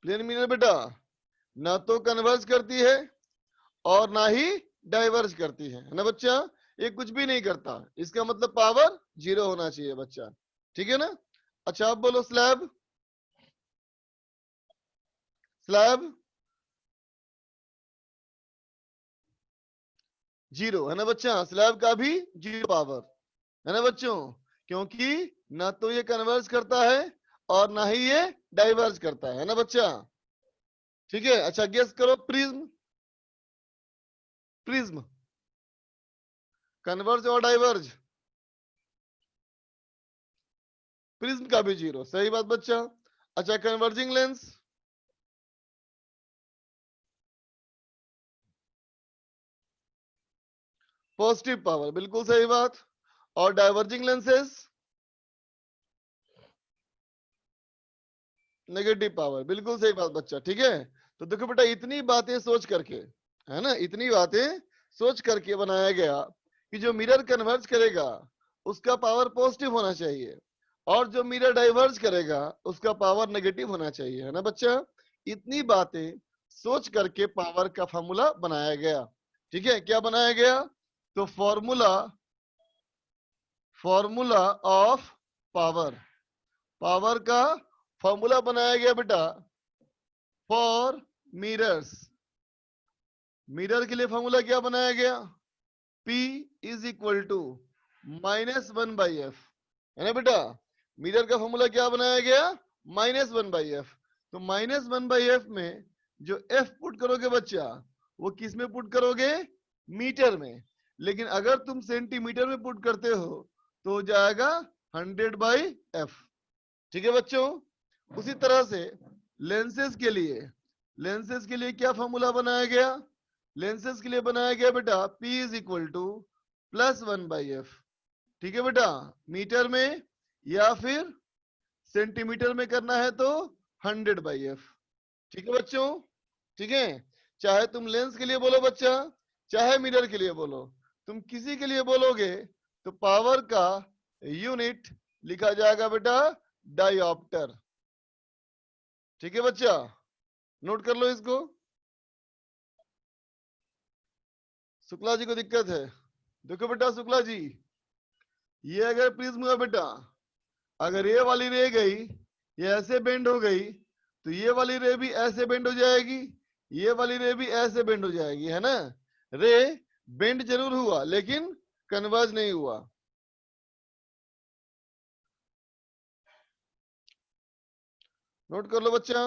Plane mirror बेटा ना तो कन्वर्ज करती है और ना ही डाइवर्ज करती है ना बच्चा, ये कुछ भी नहीं करता, इसका मतलब पावर 0 होना चाहिए बच्चा, ठीक है ना। अच्छा आप बोलो स्लैब, स्लैब 0 है ना बच्चा, स्लैब का भी 0 पावर है ना बच्चों, क्योंकि ना तो ये कन्वर्ज करता है और ना ही ये डाइवर्ज करता है ना बच्चा, ठीक है। अच्छा गेस करो, प्रिज्म, प्रिज्म कन्वर्ज और डाइवर्ज, प्रिज्म का भी 0, सही बात बच्चा। अच्छा कन्वर्जिंग लेंस, पॉजिटिव पावर, बिल्कुल सही बात। और डाइवर्जिंग लेंसेज नेगेटिव पावर, बिल्कुल सही बात बच्चा, ठीक है। तो देखो बेटा इतनी बातें सोच करके, है ना, इतनी बातें सोच करके बनाया गया कि जो मिरर कन्वर्ज करेगा उसका पावर पॉजिटिव होना चाहिए और जो मिरर डाइवर्ज करेगा उसका पावर नेगेटिव होना चाहिए, है ना बच्चा। इतनी बातें सोच करके पावर का फॉर्मूला बनाया गया, ठीक है। क्या बनाया गया, तो formula, formula of power, power का फॉर्मूला बनाया गया बेटा फॉर मिरर्स। मिरर के लिए फॉर्मूला क्या बनाया गया, P is equal to -1/f, है ना बेटा। मिरर का फॉर्मूला क्या बनाया गया, -1/f। तो -1/f में जो f पुट करोगे बच्चा वो किस में पुट करोगे, मीटर में। लेकिन अगर तुम सेंटीमीटर में पुट करते हो तो हो जाएगा 100/f, ठीक है बच्चों। उसी तरह से लेंसेज के लिए, लेंसेज के लिए क्या फॉर्मूला बनाया गया, लेंसेज के लिए बनाया गया बेटा P is equal to +1/f, ठीक है बेटा। मीटर में या फिर सेंटीमीटर में करना है तो 100/f, ठीक है बच्चों, ठीक है। चाहे तुम लेंस के लिए बोलो बच्चा, चाहे मिरर के लिए बोलो, तुम किसी के लिए बोलोगे तो पावर का यूनिट लिखा जाएगा बेटा डायोप्टर, ठीक है बच्चा, नोट कर लो इसको। शुक्ला जी को दिक्कत है, देखो बेटा शुक्ला जी, ये अगर प्रिज्म हुआ बेटा, अगर ये वाली रे गई, ये ऐसे बेंड हो गई, तो ये वाली रे भी ऐसे बेंड हो जाएगी, ये वाली रे भी ऐसे बेंड हो जाएगी, है ना। रे बेंड जरूर हुआ लेकिन कन्वर्ज नहीं हुआ, नोट कर लो बच्चा।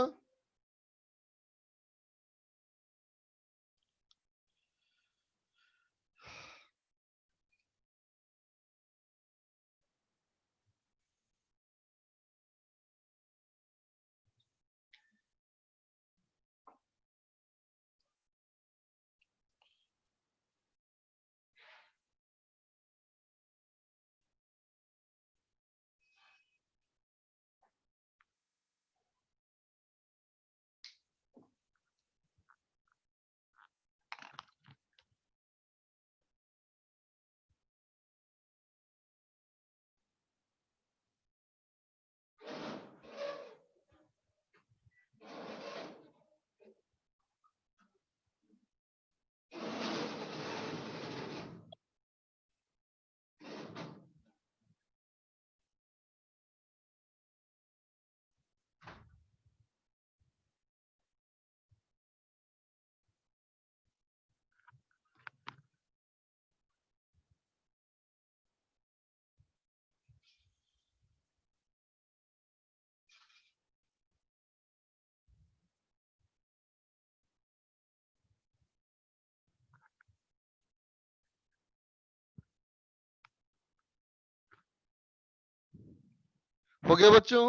हो गया बच्चों,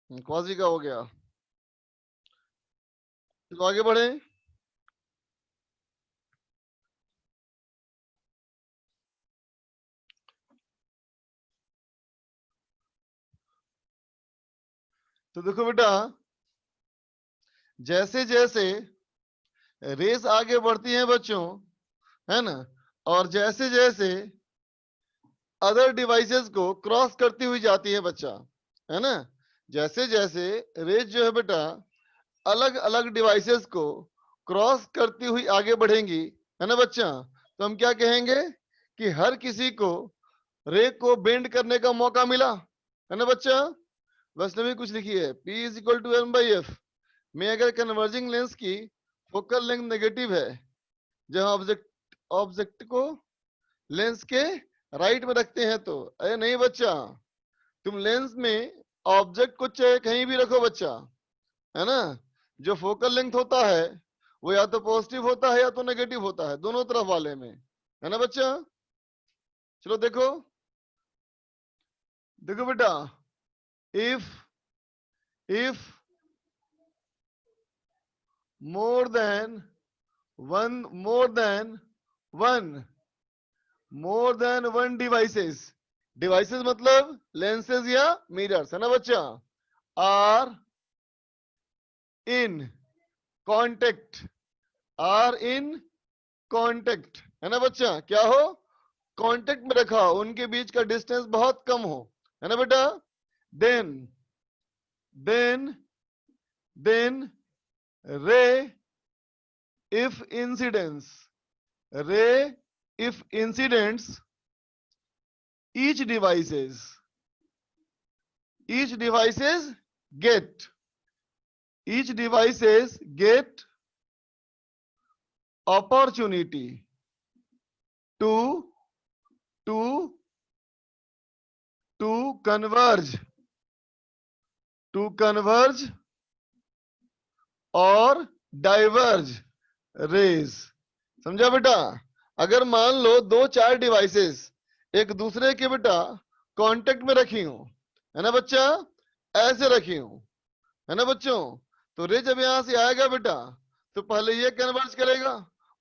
क्वाजी का हो गया, तो आगे बढ़े। तो देखो बेटा जैसे जैसे रेस आगे बढ़ती है बच्चों, है ना, और जैसे जैसे अदर डिवाइसेस को क्रॉस करती हुई जाती है बच्चा, है ना, जैसे जैसे रेज जो है बेटा अलग अलग डिवाइसेस को क्रॉस करती हुई आगे बढ़ेंगी, है ना बच्चा, तो हम क्या कहेंगे कि हर किसी को रे को बेंड करने का मौका मिला, है ना बच्चा। वैष्णवी कुछ लिखी है, P is equal to M by F में अगर कन्वर्जिंग लेंस की फोकल लेंथ नेगेटिव है, जहां ऑब्जेक्ट को लेंस के राइट में रखते हैं तो, अरे नहीं बच्चा, तुम लेंस में ऑब्जेक्ट को चाहे कहीं भी रखो बच्चा, है ना, जो फोकल लेंथ होता है वो या तो पॉजिटिव होता है या तो नेगेटिव होता है, दोनों तरफ वाले में, है ना बच्चा। चलो देखो, देखो बेटा, if if more than one more than one more than one devices, devices मतलब लेंसेज या मिरर्स, है ना बच्चा, are in contact, are in contact, है ना बच्चा, क्या हो, कांटेक्ट में रखा हो, उनके बीच का डिस्टेंस बहुत कम हो, है ना बेटा, देन देन देन रे if incidents ray if incidents each devices each devices get each devices get opportunity to to to converge to converge और डाइवर्ज रेज, समझा बेटा। अगर मान लो दो चार डिवाइसेस एक दूसरे के बेटा कांटेक्ट में रखी हूं, है ना बच्चा, ऐसे रखी हूं, है ना बच्चों, तो रे जब यहां से आएगा बेटा तो पहले ये कन्वर्ज करेगा,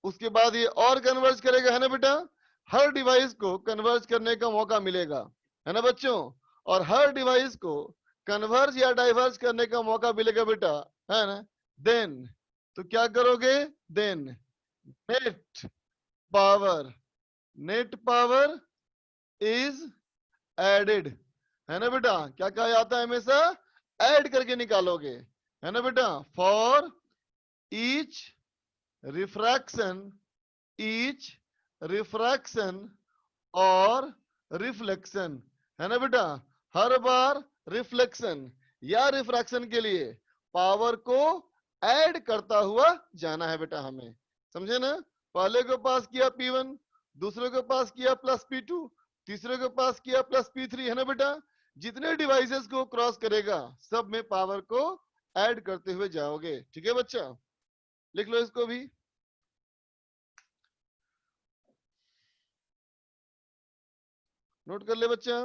उसके बाद ये और कन्वर्ज करेगा, है ना बेटा, हर डिवाइस को कन्वर्ज करने का मौका मिलेगा, है ना बच्चों, और हर डिवाइस को कन्वर्ज या डाइवर्ज करने का मौका मिलेगा बेटा, है ना, देन तो क्या करोगे, then net power, net power is added, है ना बेटा, क्या कहा जाता है हमेशा, ऐड करके निकालोगे, है ना बेटा, for each refraction, each refraction और रिफ्लेक्शन, है ना बेटा, हर बार रिफ्लेक्शन या रिफ्रैक्शन के लिए पावर को ऐड करता हुआ जाना है बेटा हमें, समझे ना, पहले को पास किया P1, दूसरे को पास किया प्लस P2, तीसरे को पास किया प्लस P3, है ना बेटा, जितने डिवाइसेस को क्रॉस करेगा सब में पावर को ऐड करते हुए जाओगे, ठीक है बच्चा, लिख लो इसको भी, नोट कर ले बच्चा।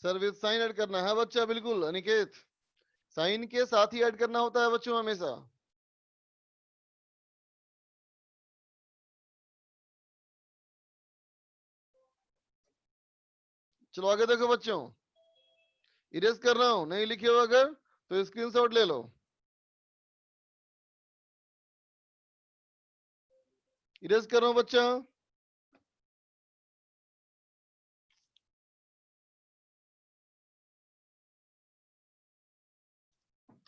सर विद साइन ऐड करना है बच्चा, बिल्कुल अनिकेत, साइन के साथ ही ऐड करना होता है बच्चों हमेशा। चलो आगे देखो बच्चों, इरेज कर रहा हूं, नहीं लिखे हो अगर तो स्क्रीनशॉट ले लो, इरेज कर रहा हूं बच्चा।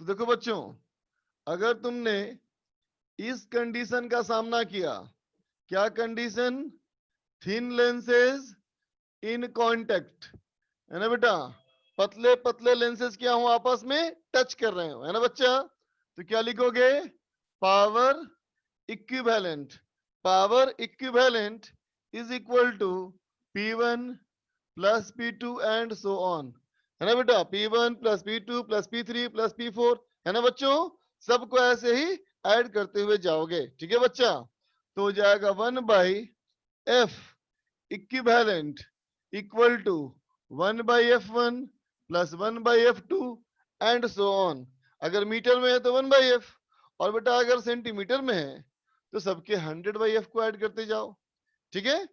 तो देखो बच्चों, अगर तुमने इस कंडीशन का सामना किया, क्या कंडीशन, थिन लेंसेज इन कांटेक्ट, है ना बेटा, पतले पतले लेंसेज क्या हो आपस में टच कर रहे हो, है ना बच्चा, तो क्या लिखोगे? Power equivalent, power equivalent is equal to P1 plus P2 and so on, है ना बेटा? P1 plus P2 plus P3 plus P4, है ना बच्चों? सबको ऐसे ही ऐड करते हुए जाओगे, ठीक है बच्चा? तो हो जाएगा 1/F equivalent equal to 1/F1 plus 1/F2 and so on. अगर मीटर में है तो 1/F, और बेटा अगर सेंटीमीटर में है तो सबके 100/F को ऐड करते जाओ, ठीक है?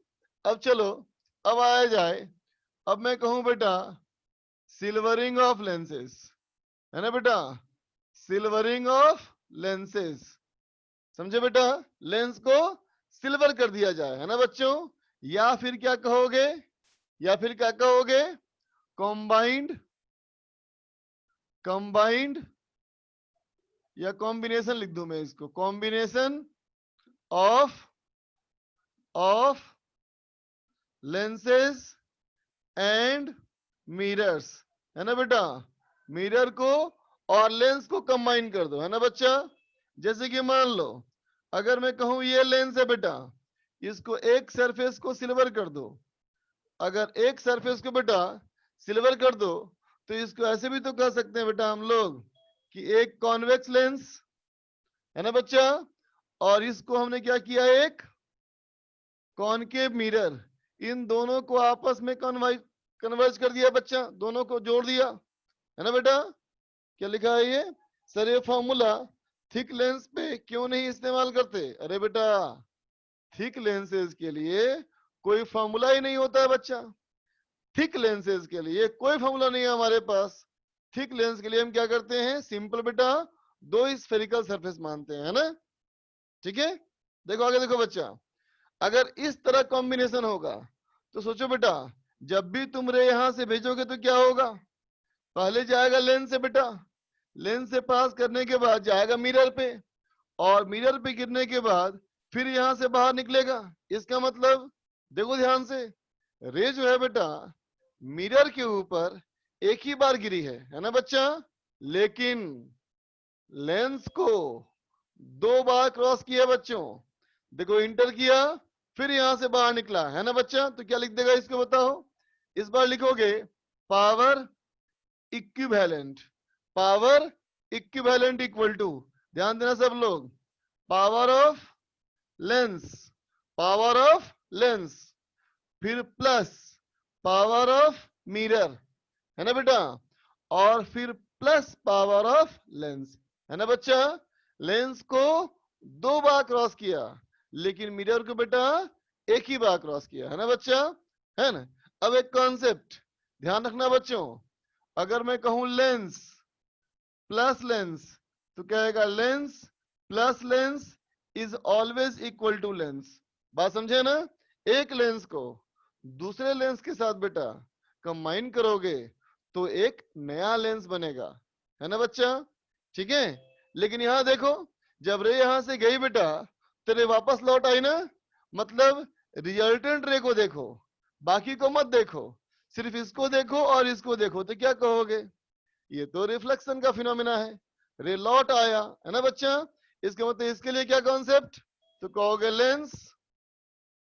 अब चलो, अब आया जाए, अब मैं कहूं बेटा सिल्वरिंग ऑफ लेंसेस, है ना बेटा? सिल्वरिंग ऑफ लेंसेस, समझे बेटा? लेंस को सिल्वर कर दिया जाए, है ना बच्चों? या फिर क्या कहोगे? या फिर क्या कहोगे? कॉम्बाइंड, कंबाइंड, या कॉम्बिनेशन लिख दूं मैं इसको, combination of lenses and mirrors, है ना बेटा? मिरर को और लेंस को कंबाइन कर दो, है ना बच्चा? जैसे कि मान लो अगर मैं कहूं ये लेंस है बेटा, इसको एक सरफेस को सिल्वर कर दो। अगर एक सरफेस को बेटा सिल्वर कर दो तो इसको ऐसे भी तो कह सकते हैं बेटा हम लोग कि एक कॉन्वेक्स लेंस, है ना बच्चा? और इसको हमने क्या किया, एक कॉनकेव मिरर, इन दोनों को आपस में कन्वर्ज कर दिया बच्चा, दोनों को जोड़ दिया, है ना बेटा? क्या लिखा है ये? सर ये फॉर्मूला थिक लेंस पे क्यों नहीं इस्तेमाल करते? अरे बेटा थिक लेंसेज के लिए कोई फॉर्मूला ही नहीं होता है बच्चा। थिक लेंसेज के लिए कोई फॉर्मूला नहीं है हमारे पास। थिक लेंस के लिए हम क्या करते हैं, सिंपल बेटा दो स्फेरिकल सरफेस मानते हैं, है ना? ठीक है, देखो आगे देखो बच्चा, अगर इस तरह कॉम्बिनेशन होगा तो सोचो बेटा जब भी तुम रे यहां से भेजोगे तो क्या होगा? पहले जाएगा लेंस से बेटा, लेंस से पास करने के बाद जाएगा मिरर पे, और मिरर पे गिरने के बाद फिर यहां से बाहर निकलेगा। इसका मतलब देखो ध्यान से, रे जो है बेटा मिरर के ऊपर एक ही बार गिरी है ना बच्चा? लेकिन लेंस को दो बार क्रॉस किया बच्चों, देखो इंटर किया फिर यहां से बाहर निकला, है ना बच्चा? तो क्या लिख देगा इसको बताओ? इस बार लिखोगे power equivalent, power equivalent equal to, ध्यान देना सब लोग, power of lens, power of lens, फिर प्लस पावर ऑफ मिरर, है ना बेटा? और फिर प्लस पावर ऑफ लेंस, है ना बच्चा? लेंस को दो बार क्रॉस किया लेकिन मिरर को बेटा एक ही बार क्रॉस किया, है ना बच्चा? है ना? अब एक कॉन्सेप्ट ध्यान रखना बच्चों, अगर मैं कहूं लेंस प्लस लेंस तो क्या आएगा? Lens plus lens is always equal to lens. बात समझे ना? एक लेंस को दूसरे लेंस के साथ बेटा कंबाइन करोगे तो एक नया लेंस बनेगा, है ना बच्चा? ठीक है, लेकिन यहां देखो जब रे यहां से गई बेटा तो रे वापस लौट आई ना, मतलब रिजल्टेंट रे को देखो, बाकी को मत देखो, सिर्फ इसको देखो और इसको देखो, तो क्या कहोगे? ये तो रिफ्लेक्शन का फिनोमिना है, रे लौट आया, है ना बच्चा? इसके मतलब इसके लिए क्या कॉन्सेप्ट? तो कहोगे lens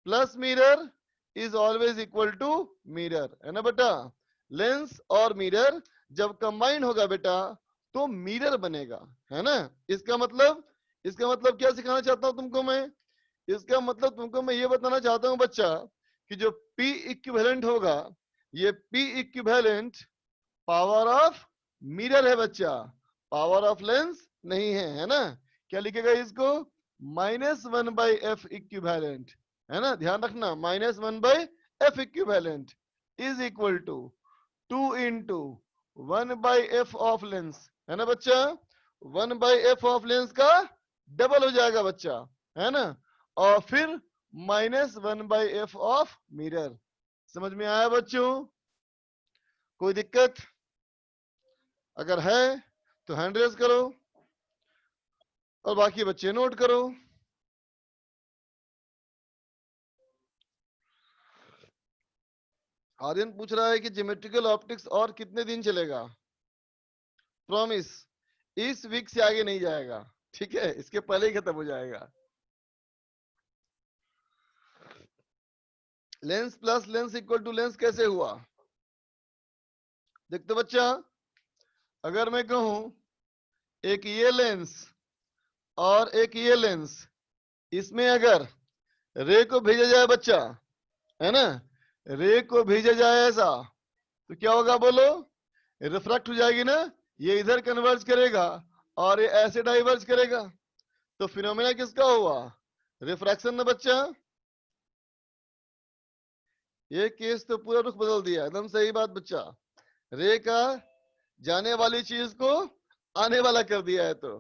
plus mirror is always equal to mirror, है ना बेटा? लेंस और मिरर जब कंबाइन होगा बेटा तो मिरर बनेगा, है ना? इसका मतलब क्या सिखाना चाहता हूं तुमको मैं? इसका मतलब तुमको मैं ये बताना चाहता हूं बच्चा कि जो P इक्विवेलेंट होगा, ये P equivalent power of mirror है बच्चा, पावर ऑफ लेंस नहीं है, है ना? क्या लिखेगा इसको? -1/F इक्विवेलेंट, है ना? ध्यान रखना, -1/F equivalent is equal to 2 into 1/F of lens, है ना बच्चा? 1/F ऑफ लेंस का डबल हो जाएगा बच्चा, है ना? और फिर -1/F ऑफ मिरर। समझ में आया बच्चों? कोई दिक्कत अगर है तो हैंड रेज करो और बाकी बच्चे नोट करो। आर्यन पूछ रहा है कि ज्योमेट्रिकल ऑप्टिक्स और कितने दिन चलेगा? प्रॉमिस इस वीक से आगे नहीं जाएगा, ठीक है, इसके पहले ही खत्म हो जाएगा। Lens plus lens equal to lens कैसे हुआ? देखते बच्चा, अगर मैं कहूं एक ये लेंस और एक ये लेंस, इसमें अगर रे को भेजा जाए बच्चा, है ना, रे को भेजा जाए ऐसा, तो क्या होगा बोलो? रिफ्रैक्ट हो जाएगी ना, ये इधर कन्वर्ज करेगा और ये ऐसे डाइवर्ज करेगा। तो फिनोमेना किसका हुआ? रिफ्रैक्शन ना बच्चा। ये केस तो पूरा रुख बदल दिया, एकदम सही बात बच्चा। रे का जाने वाली चीज को आने वाला कर दिया है। तो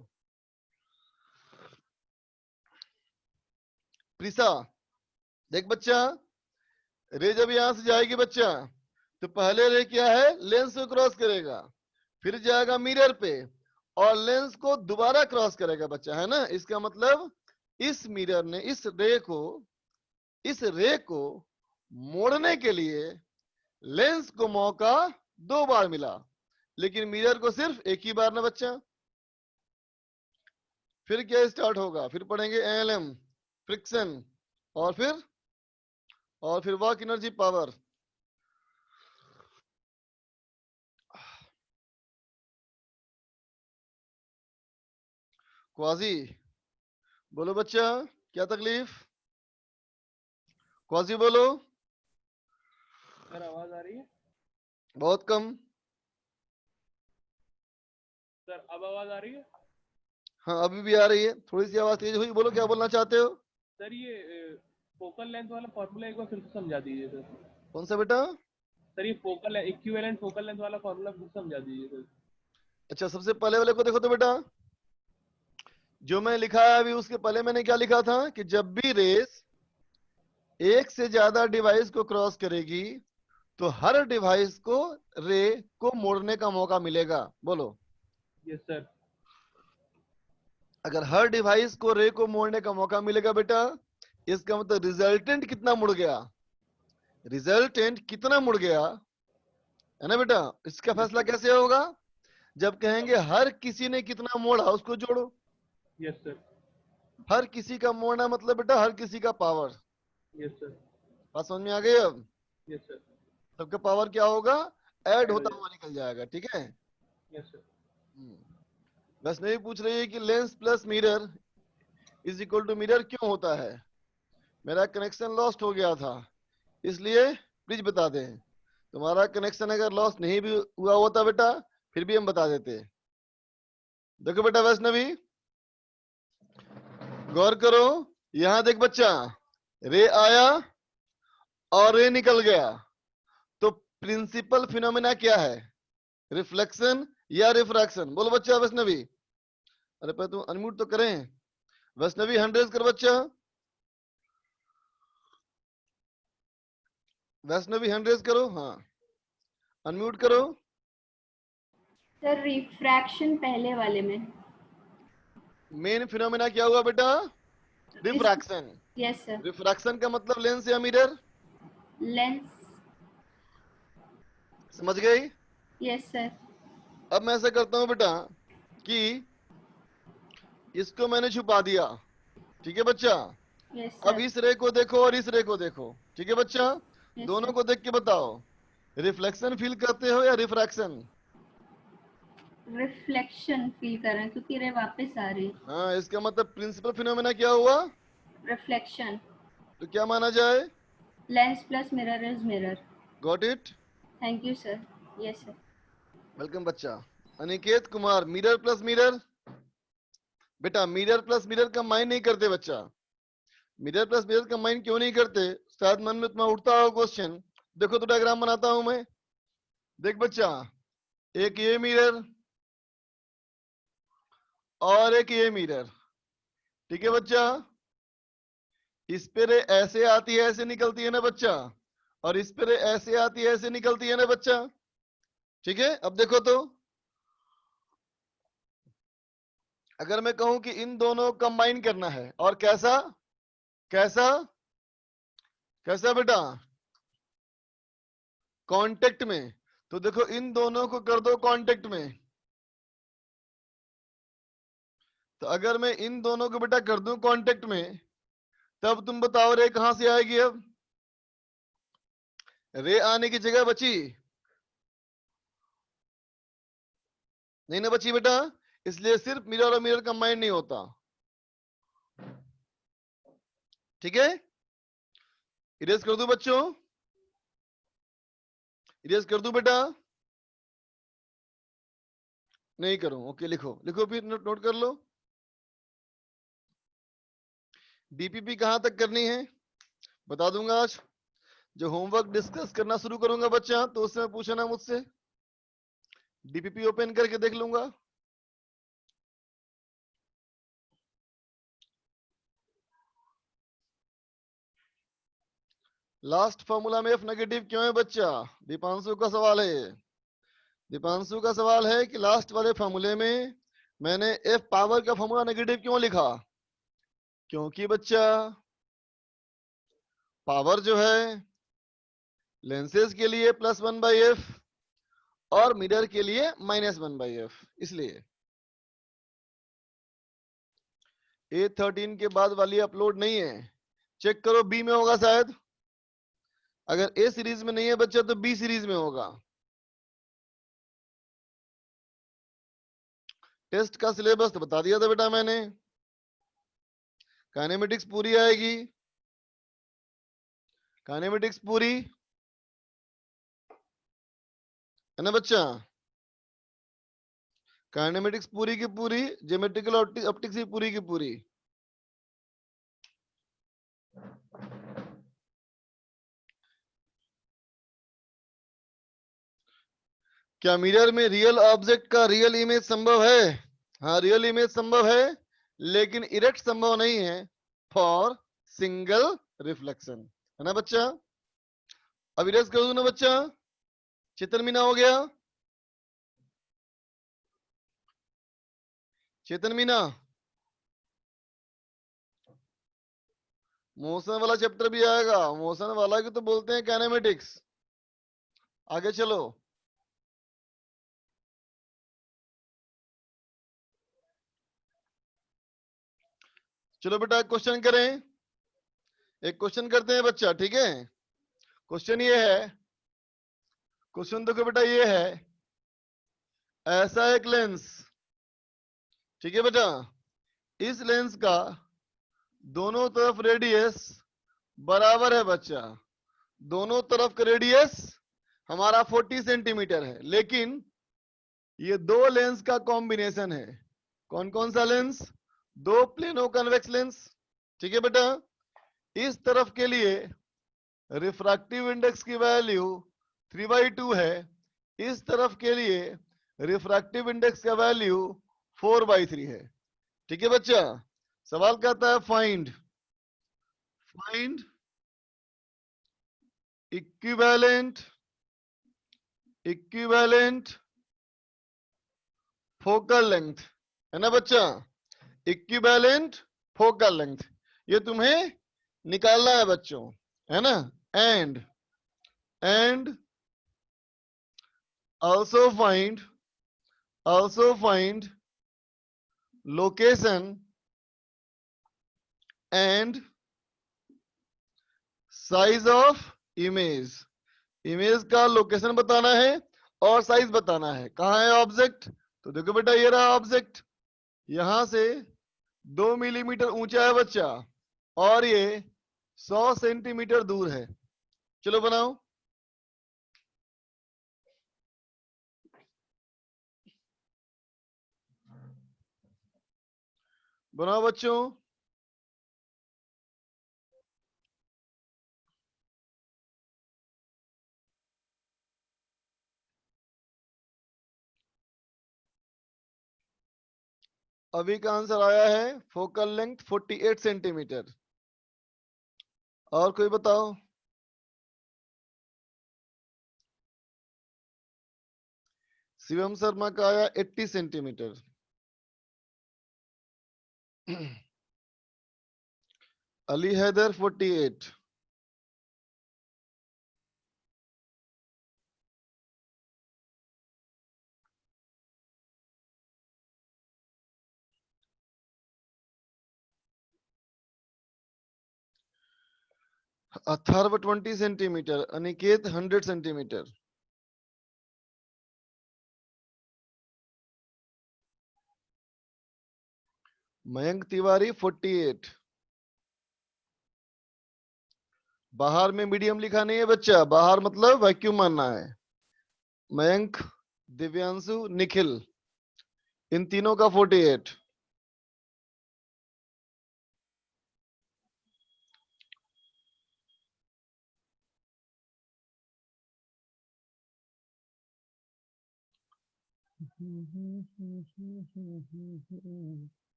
प्रिसा देख बच्चा, रे जब यहां से जाएगी बच्चा, तो पहले रे क्या है, लेंस को क्रॉस करेगा, फिर जाएगा मिरर पे और लेंस को दोबारा क्रॉस करेगा बच्चा, है ना। इसका मतलब इस मिरर ने इस रे को मोड़ने के लिए लेंस को मौका 2 बार मिला, लेकिन मिरर को सिर्फ एक ही बार ना बच्चा। फिर क्या स्टार्ट होगा? फिर पढ़ेंगे एएलएम, फ्रिक्शन, और फिर वर्क एनर्जी पावर। क्वाजी बोलो बच्चा, क्या तकलीफ? क्वाजी बोलो। सर आवाज आ रही है? बहुत कम। सर अब आवाज आ रही है? हाँ अभी भी आ रही है, थोड़ी सी आवाज तेज हुई, बोलो क्या बोलना चाहते हो? सर ये फोकल लेंथ वाला फॉर्मूला एक बार फिर से समझा दीजिए सर। कौन सा बेटा? सर ये फोकल इक्विवेलेंट फोकल लेंथ वाला फॉर्मूला फिर से समझा दीजिए सर। अच्छा, सबसे पहले वाले को देखो तो बेटा, जो मैं लिखा है अभी, उसके पहले मैंने क्या लिखा था कि जब भी रेस एक से ज्यादा डिवाइस को क्रॉस करेगी, तो हर डिवाइस को रे को मोड़ने का मौका मिलेगा। बोलो, यस सर। अगर हर डिवाइस को रे को मोड़ने का मौका मिलेगा बेटा, इसका मतलब रिजल्टेंट कितना मुड़ गया, रिजल्टेंट कितना मुड़ गया, है ना बेटा। इसका यस फैसला सर। कैसे होगा? जब कहेंगे हर किसी ने कितना मोड़ा, उसको जोड़ो। Yes sir. हर किसी का मोड़ना मतलब बेटा हर किसी का पावर। Yes sir. बात समझ में आ गई? अब यस सर। सबका पावर क्या होगा? ऐड ऐड हो होता जाए। हुआ निकल जाएगा, ठीक है। Yes sir. बस नहीं पूछ रही है कि lens plus mirror is equal to mirror क्यों होता है। मेरा कनेक्शन लॉस्ट हो गया था, इसलिए प्लीज बता दें। तुम्हारा कनेक्शन अगर लॉस नहीं भी हुआ होता बेटा, फिर भी हम बता देते। देखो बेटा वैष्णवी, गौर करो, यहां देख बच्चा, रे आया और रे निकल गया, तो प्रिंसिपल फिनोमेना क्या है? रिफ्लेक्शन या रिफ्रैक्शन? बोलो बच्चा वैष्णवी। अरे पर तुम अनम्यूट तो करें। वैष्णवी 100 कर बच्चा, वैष्णवी 100 करो, हाँ अनम्यूट करो। सर रिफ्रैक्शन पहले वाले में। मेन फिनोमेना क्या हुआ बेटा? रिफ्रैक्शन। Yes sir. रिफ्रैक्शन का मतलब लेंस या मिरर, लेंस। समझ गई? Yes sir. अब मैं ऐसा करता हूं बेटा कि इसको मैंने छुपा दिया, ठीक है बच्चा। यस अब सर। इस रे को देखो और इस रे को देखो, ठीक है बच्चा। यस दोनों सर। को देख के बताओ, रिफ्लेक्शन फील करते हो या रिफ्रैक्शन? रिफ्लेक्शन फील कर रहे हैं क्योंकि रे वापस आ रही। हाँ, इसका मतलब प्रिंसिपल फिनोमेना क्या हुआ? रिफ्लेक्शन। तो क्या माना जाए? Lens plus mirror is mirror. Got it? Thank you sir. Yes sir. Welcome बच्चा। Aniket Kumar, mirror plus mirror, बेटा मिरर प्लस मिरर कंबाइन नहीं करते बच्चा। मिरर प्लस मिरर कंबाइन क्यों नहीं करते? शायद मन में तुम्हारा उठता हो क्वेश्चन। देखो तो डायग्राम बनाता हूं मैं। देख बच्चा, एक ये मिरर और एक ये मिरर, ठीक है बच्चा। इस पे रे ऐसे आती है ऐसे निकलती है ना बच्चा, और इस पे रे ऐसे आती है ऐसे निकलती है ना बच्चा, ठीक है। अब देखो तो, अगर मैं कहूं कि इन दोनों को कंबाइन करना है, और कैसा कैसा कैसा बेटा? कांटेक्ट में। तो देखो इन दोनों को कर दो कांटेक्ट में, तो अगर मैं इन दोनों को बेटा कर दूं कांटेक्ट में, तब तुम बताओ रे कहां से आएगी? अब रे आने की जगह बची नहीं ना, बची बेटा। इसलिए सिर्फ मिरर और मिरर कंबाइन नहीं होता। ठीक है, इरेज कर दूं बच्चों? इरेज कर दूं बेटा? नहीं करूं? ओके, लिखो लिखो फिर, नोट कर लो। डीपीपी कहां तक करनी है बता दूंगा आज। जो होमवर्क डिस्कस करना शुरू करूंगा बच्चा, तो उसमें पूछना मुझसे, डीपीपी ओपन करके देख लूंगा। लास्ट फॉर्मूला में एफ नेगेटिव क्यों है बच्चा? दीपांशु का सवाल है। दीपांशु का सवाल है कि लास्ट वाले फॉर्मूले में मैंने एफ पावर का फॉर्मूला नेगेटिव क्यों लिखा? क्योंकि बच्चा पावर जो है लेंसेज के लिए +1/f और मिरर के लिए -1/f, इसलिए A13 के बाद वाली अपलोड नहीं है। चेक करो, बी में होगा शायद। अगर ए सीरीज में नहीं है बच्चा तो बी सीरीज में होगा। टेस्ट का सिलेबस तो बता दिया था बेटा मैंने। काइनेमेटिक्स पूरी आएगी, काइनेमेटिक्स पूरी है ना बच्चा? काइनेमेटिक्स पूरी की पूरी, ज्योमेट्रिकल ऑप्टिक्स भी पूरी की पूरी। क्या मिरर में रियल ऑब्जेक्ट का रियल इमेज संभव है? हाँ, रियल इमेज संभव है, लेकिन इरेक्ट संभव नहीं है फॉर सिंगल रिफ्लेक्शन, है ना बच्चा? अब इरेज कर दूं ना बच्चा? चेतन मीना हो गया? चेतन मीना, मोशन वाला चैप्टर भी आएगा। मोशन वाला की तो बोलते हैं काइनेमेटिक्स। आगे चलो। चलो बेटा एक क्वेश्चन करें, एक क्वेश्चन करते हैं बच्चा, ठीक है? क्वेश्चन ये है, क्वेश्चन देखो बेटा, ये है ऐसा एक लेंस, ठीक है बेटा? इस लेंस का दोनों तरफ रेडियस बराबर है बच्चा। दोनों तरफ का रेडियस हमारा 40 सेंटीमीटर है, लेकिन ये दो लेंस का कॉम्बिनेशन है। कौन कौन सा लेंस? दो प्लेनो कन्वेक्स लेंस, ठीक है बेटा? इस तरफ के लिए रिफ्रैक्टिव इंडेक्स की वैल्यू 3/2 है, इस तरफ के लिए रिफ्रैक्टिव इंडेक्स का वैल्यू 4/3 है, ठीक है बच्चा? सवाल कहता है फाइंड इक्विवेलेंट फोकल लेंथ, है ना बच्चा? इक्विवेलेंट फोकल लेंथ, ये तुम्हें निकालना है बच्चों, है ना? And also find location and size of image। Image का लोकेशन बताना है और साइज बताना है। कहाँ है ऑब्जेक्ट? तो देखो बेटा, ये रहा ऑब्जेक्ट, यहां से 2 मिलीमीटर ऊंचा है बच्चा, और ये 100 सेंटीमीटर दूर है। चलो बनाओ, बनाओ बच्चों। अभी का आंसर आया है फोकल लेंथ 48 सेंटीमीटर। और कोई बताओ? शिवम शर्मा का आया 80 centimetre. Ali Haider 48। Atharva 20 centimetre, Aniket 100 centimetre. Mayank Tiwari 48। बाहर में मीडियम लिखा नहीं है बच्चा, बाहर मतलब वैक्यूम मानना है। मयंक, दिव्यांशु, निखिल, इन तीनों का 48।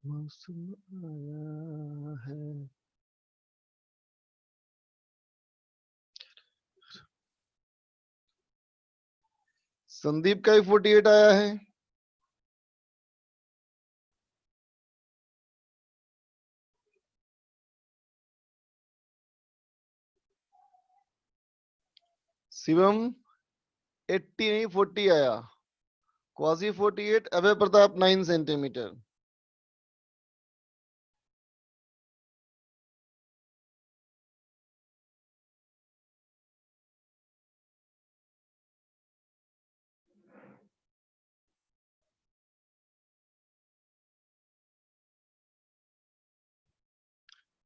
मौसम आया है। संदीप का ही 48 आया है। शिवम 80 नहीं 40 आया। क्वासी 48, अभय प्रताप 9 सेंटीमीटर।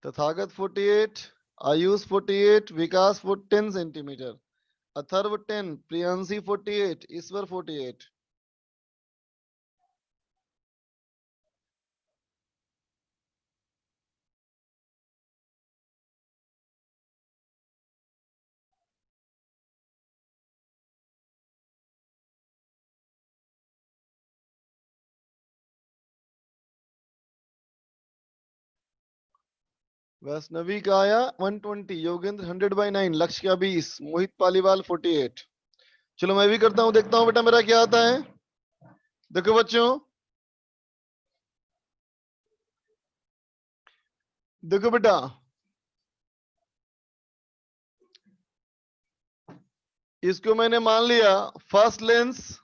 तथागत 48, आयुष 48, विकास 10 सेंटीमीटर, अथर्व 10, प्रियांशी 48, ईश्वर 48। वैष्णवी का आया 120, योगेंद्र 100/9, लक्ष्य का 20, मोहित पालीवाल 48। चलो मैं भी करता हूं, देखता हूं बेटा मेरा क्या आता है। देखो बच्चों, देखो बेटा, इसको मैंने मान लिया फर्स्ट लेंस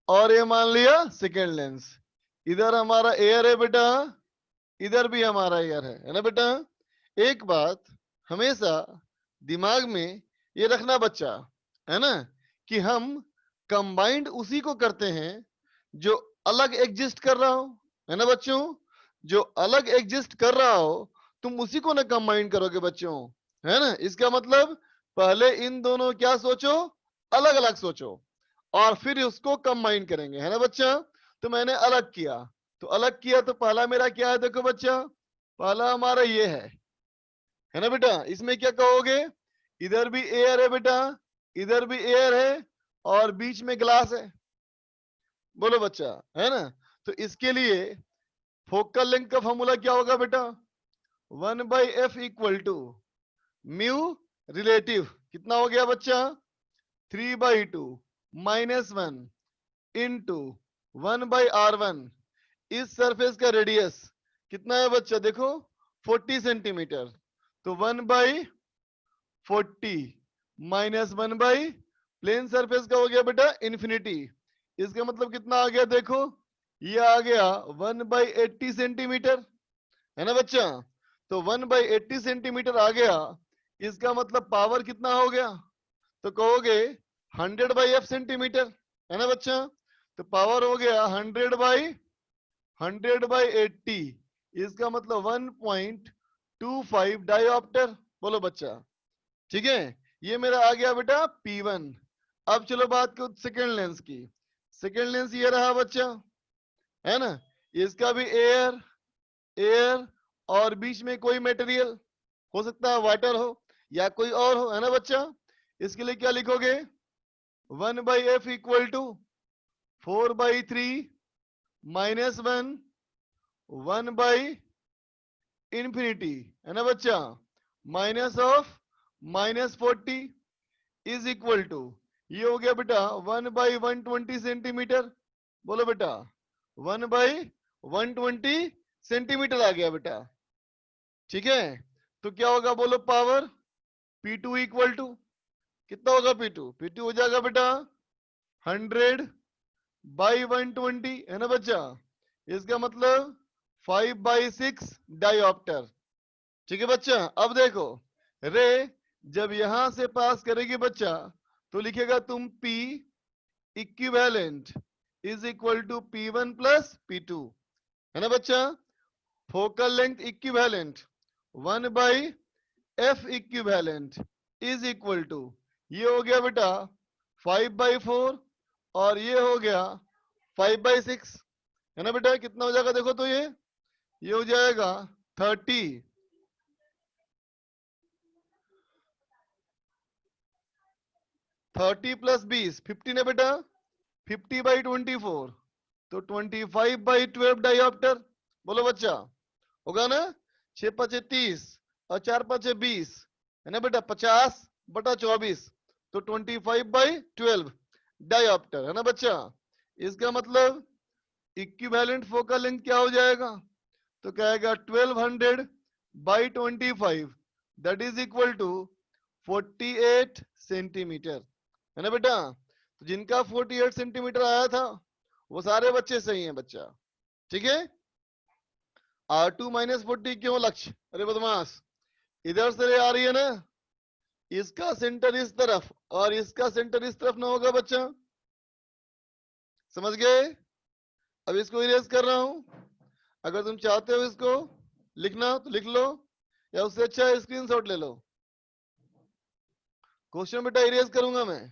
और ये मान लिया सेकेंड लेंस। इधर हमारा एयर है बेटा, इधर भी हमारा एयर है ना बेटा। एक बात हमेशा दिमाग में ये रखना बच्चा, है ना, कि हम कंबाइंड उसी को करते हैं जो अलग एग्जिस्ट कर रहा हो, है ना बच्चों। जो अलग एग्जिस्ट कर रहा हो तुम उसी को ना कंबाइंड करोगे बच्चों, है ना। इसका मतलब पहले इन दोनों क्या सोचो, अलग अलग सोचो, और फिर उसको कंबाइन करेंगे, है ना बच्चा। तो मैंने अलग किया, तो अलग किया तो पहला मेरा क्या है, देखो बच्चा, पहला हमारा ये है ना बेटा। इसमें क्या कहोगे, इधर भी एयर है बेटा, इधर भी एयर है, और बीच में ग्लास है। बोलो बच्चा, है ना। तो इसके लिए फोकल लेंथ का फॉर्मूला क्या होगा बेटा, 1/f equal to mu relative, कितना हो गया बच्चा, 3/2 -1 इंटू 1/r1। इस सरफेस का रेडियस कितना है बच्चा, देखो 40 सेंटीमीटर। तो 1/40 -1 प्लेन सरफेस का हो गया बेटा इन्फिनिटी। इसका मतलब कितना आ गया, देखो ये आ गया 1/80 सेंटीमीटर, है ना बच्चा। तो 1/80 सेंटीमीटर आ गया, इसका मतलब पावर कितना हो गया, तो कहोगे 100/f सेंटीमीटर, है ना बच्चा। तो पावर हो गया 100/80, इसका मतलब 1.25 डायोप्टर। बोलो बच्चा, ठीक है। ये मेरा आ गया बेटा P1। अब चलो बात करो सेकेंड लेंस की। सेकेंड लेंस ये रहा बच्चा, है ना। इसका भी एयर, एयर, और बीच में कोई मटेरियल, हो सकता है वाटर हो या कोई और हो, है ना बच्चा। इसके लिए क्या लिखोगे, 1/f इक्वल टू 4/3 -1 1/infinity, है ना बच्चा, minus of -40 is equal to, ये हो गया बेटा 1/120 सेंटीमीटर। बोलो बेटा 1/120 सेंटीमीटर आ गया बेटा, ठीक है। तो क्या होगा बोलो, पावर P2 इक्वल टू कितना होगा, P2 हो जाएगा बेटा 100/120, है ना बच्चा। इसका मतलब 5/6 डायोप्टर। ठीक है बच्चा। अब देखो, रे जब यहां से पास करेगी बच्चा, तो लिखेगा तुम P equivalent is equal to P1 plus P2, है ना बच्चा। Focal length equivalent 1 by F equivalent is equal to, ये हो गया बेटा 5/4 और ये हो गया 5/6, है ना बेटा। कितना हो जाएगा देखो तो, ये हो जाएगा 30। 30 प्लस 20 15 है बेटा। 50/24 तो 25/12 डायोप्टर। बोलो बच्चा, होगा ना। 6×5 = 30 और 4×5 = 20, है ना बेटा। 50/24 तो 25/12 डायोप्टर, है ना बच्चा। इसका मतलब इक्विवेलेंट फोकल लेंथ क्या हो जाएगा, तो कहेगा 1200/25, that is equal to 48 centimetre, है ना बेटा। तो जिनका 48 सेंटीमीटर आया था वो सारे बच्चे सही हैं बच्चा। ठीक है। R2 - 40 क्यों लक्ष्य, अरे बदमाश, इधर से रे आ रही है ना, इसका सेंटर इस तरफ और इसका सेंटर इस तरफ ना होगा बच्चा, समझ गए। अब इसको इरेज कर रहा हूं। अगर तुम चाहते हो इसको लिखना तो लिख लो, या उससे अच्छा स्क्रीनशॉट ले लो। क्वेश्चन बेटा इरेज करूंगा मैं।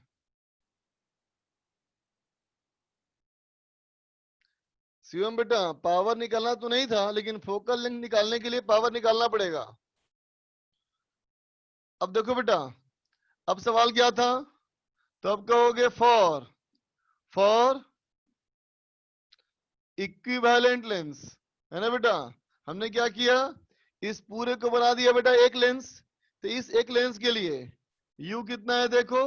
शिवम बेटा पावर निकालना तो नहीं था, लेकिन फोकल लेंथ निकालने के लिए पावर निकालना पड़ेगा। अब देखो बेटा, अब सवाल क्या था, तो अब कहोगे फॉर इक्विवेलेंट लेंस, है ना बेटा। हमने क्या किया, इस पूरे को बना दिया बेटा एक लेंस। तो इस एक लेंस के लिए U कितना है देखो,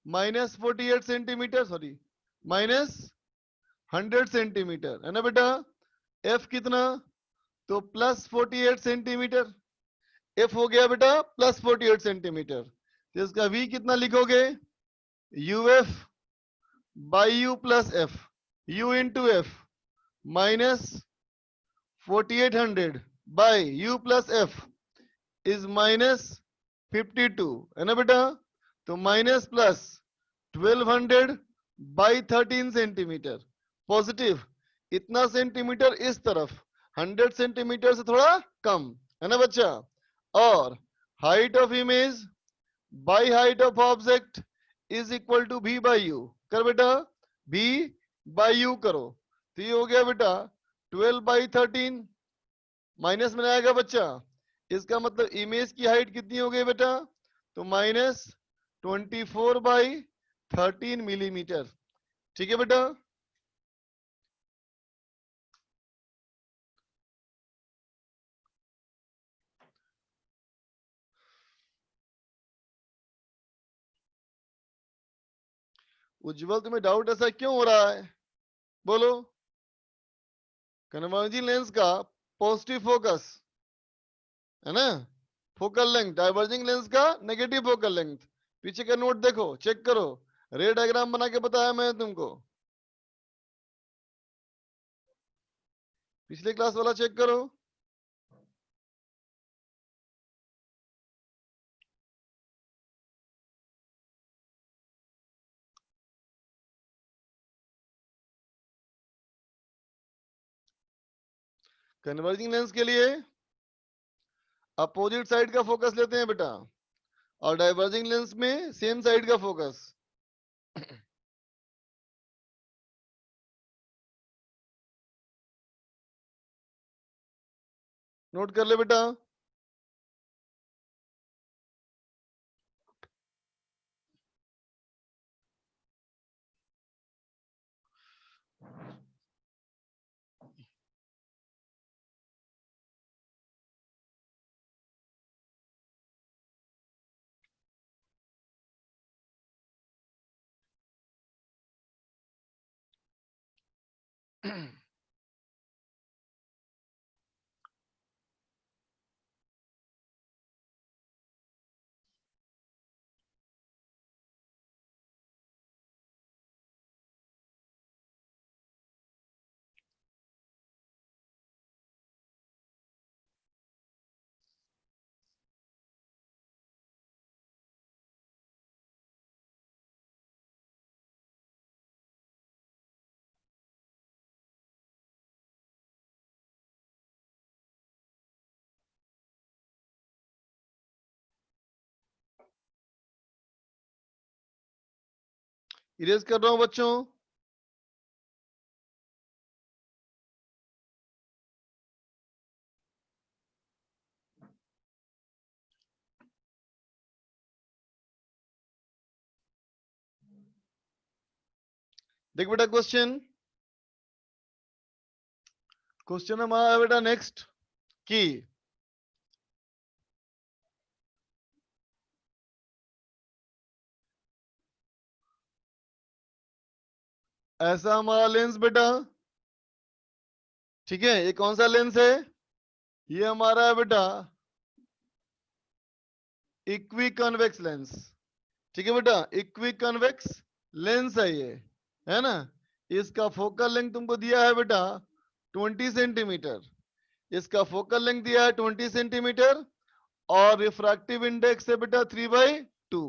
-48 सेंटीमीटर, सॉरी -100 सेंटीमीटर, है ना बेटा। F कितना, तो +48 सेंटीमीटर। F हो गया बेटा +48 सेंटीमीटर। तो इसका V कितना लिखोगे, UF by U plus F, U into F -4800 by U plus F is -52, है ना बेटा। तो माइनस प्लस 1200/13 सेंटीमीटर पॉजिटिव, इतना सेंटीमीटर इस तरफ, 100 सेंटीमीटर से थोड़ा कम, है ना बच्चा। और height of image by height of object is equal to V by U, कर बेटा V बाई U करो। तो ये हो गया बेटा 12/13, माइनस में आएगा बच्चा। इसका मतलब इमेज की हाइट कितनी हो गई बेटा, तो -24/13 मिलीमीटर। ठीक है बेटा। उज्जवल तुम्हें डाउट ऐसा क्यों हो रहा है, बोलो। कन्वर्जिंग लेंस का पॉजिटिव फोकस, है ना, फोकल लेंथ, डाइवर्जिंग लेंस का नेगेटिव फोकल लेंथ। पीछे का नोट देखो, चेक करो, रे डायग्राम बना के बताया मैं तुमको, पिछले क्लास वाला चेक करो। कन्वर्जिंग लेंस के लिए अपोजिट साइड का फोकस लेते हैं बेटा, और डाइवर्जिंग लेंस में सेम साइड का फोकस। नोट कर ले बेटा। इरेज कर रहा हूं बच्चों। देख बेटा क्वेश्चन हमारा है बेटा नेक्स्ट की ऐसा हमारा लेंस बेटा, ठीक है, ये कौन सा लेंस है? ये हमारा है बेटा इक्वी कन्वेक्स लेंस, ठीक है बेटा, इक्वी कन्वेक्स लेंस है ये, है ना। इसका फोकल लेंथ तुमको दिया है बेटा 20 सेंटीमीटर, इसका फोकल लेंथ दिया है 20 सेंटीमीटर, और रिफ्रैक्टिव इंडेक्स है बेटा 3/2,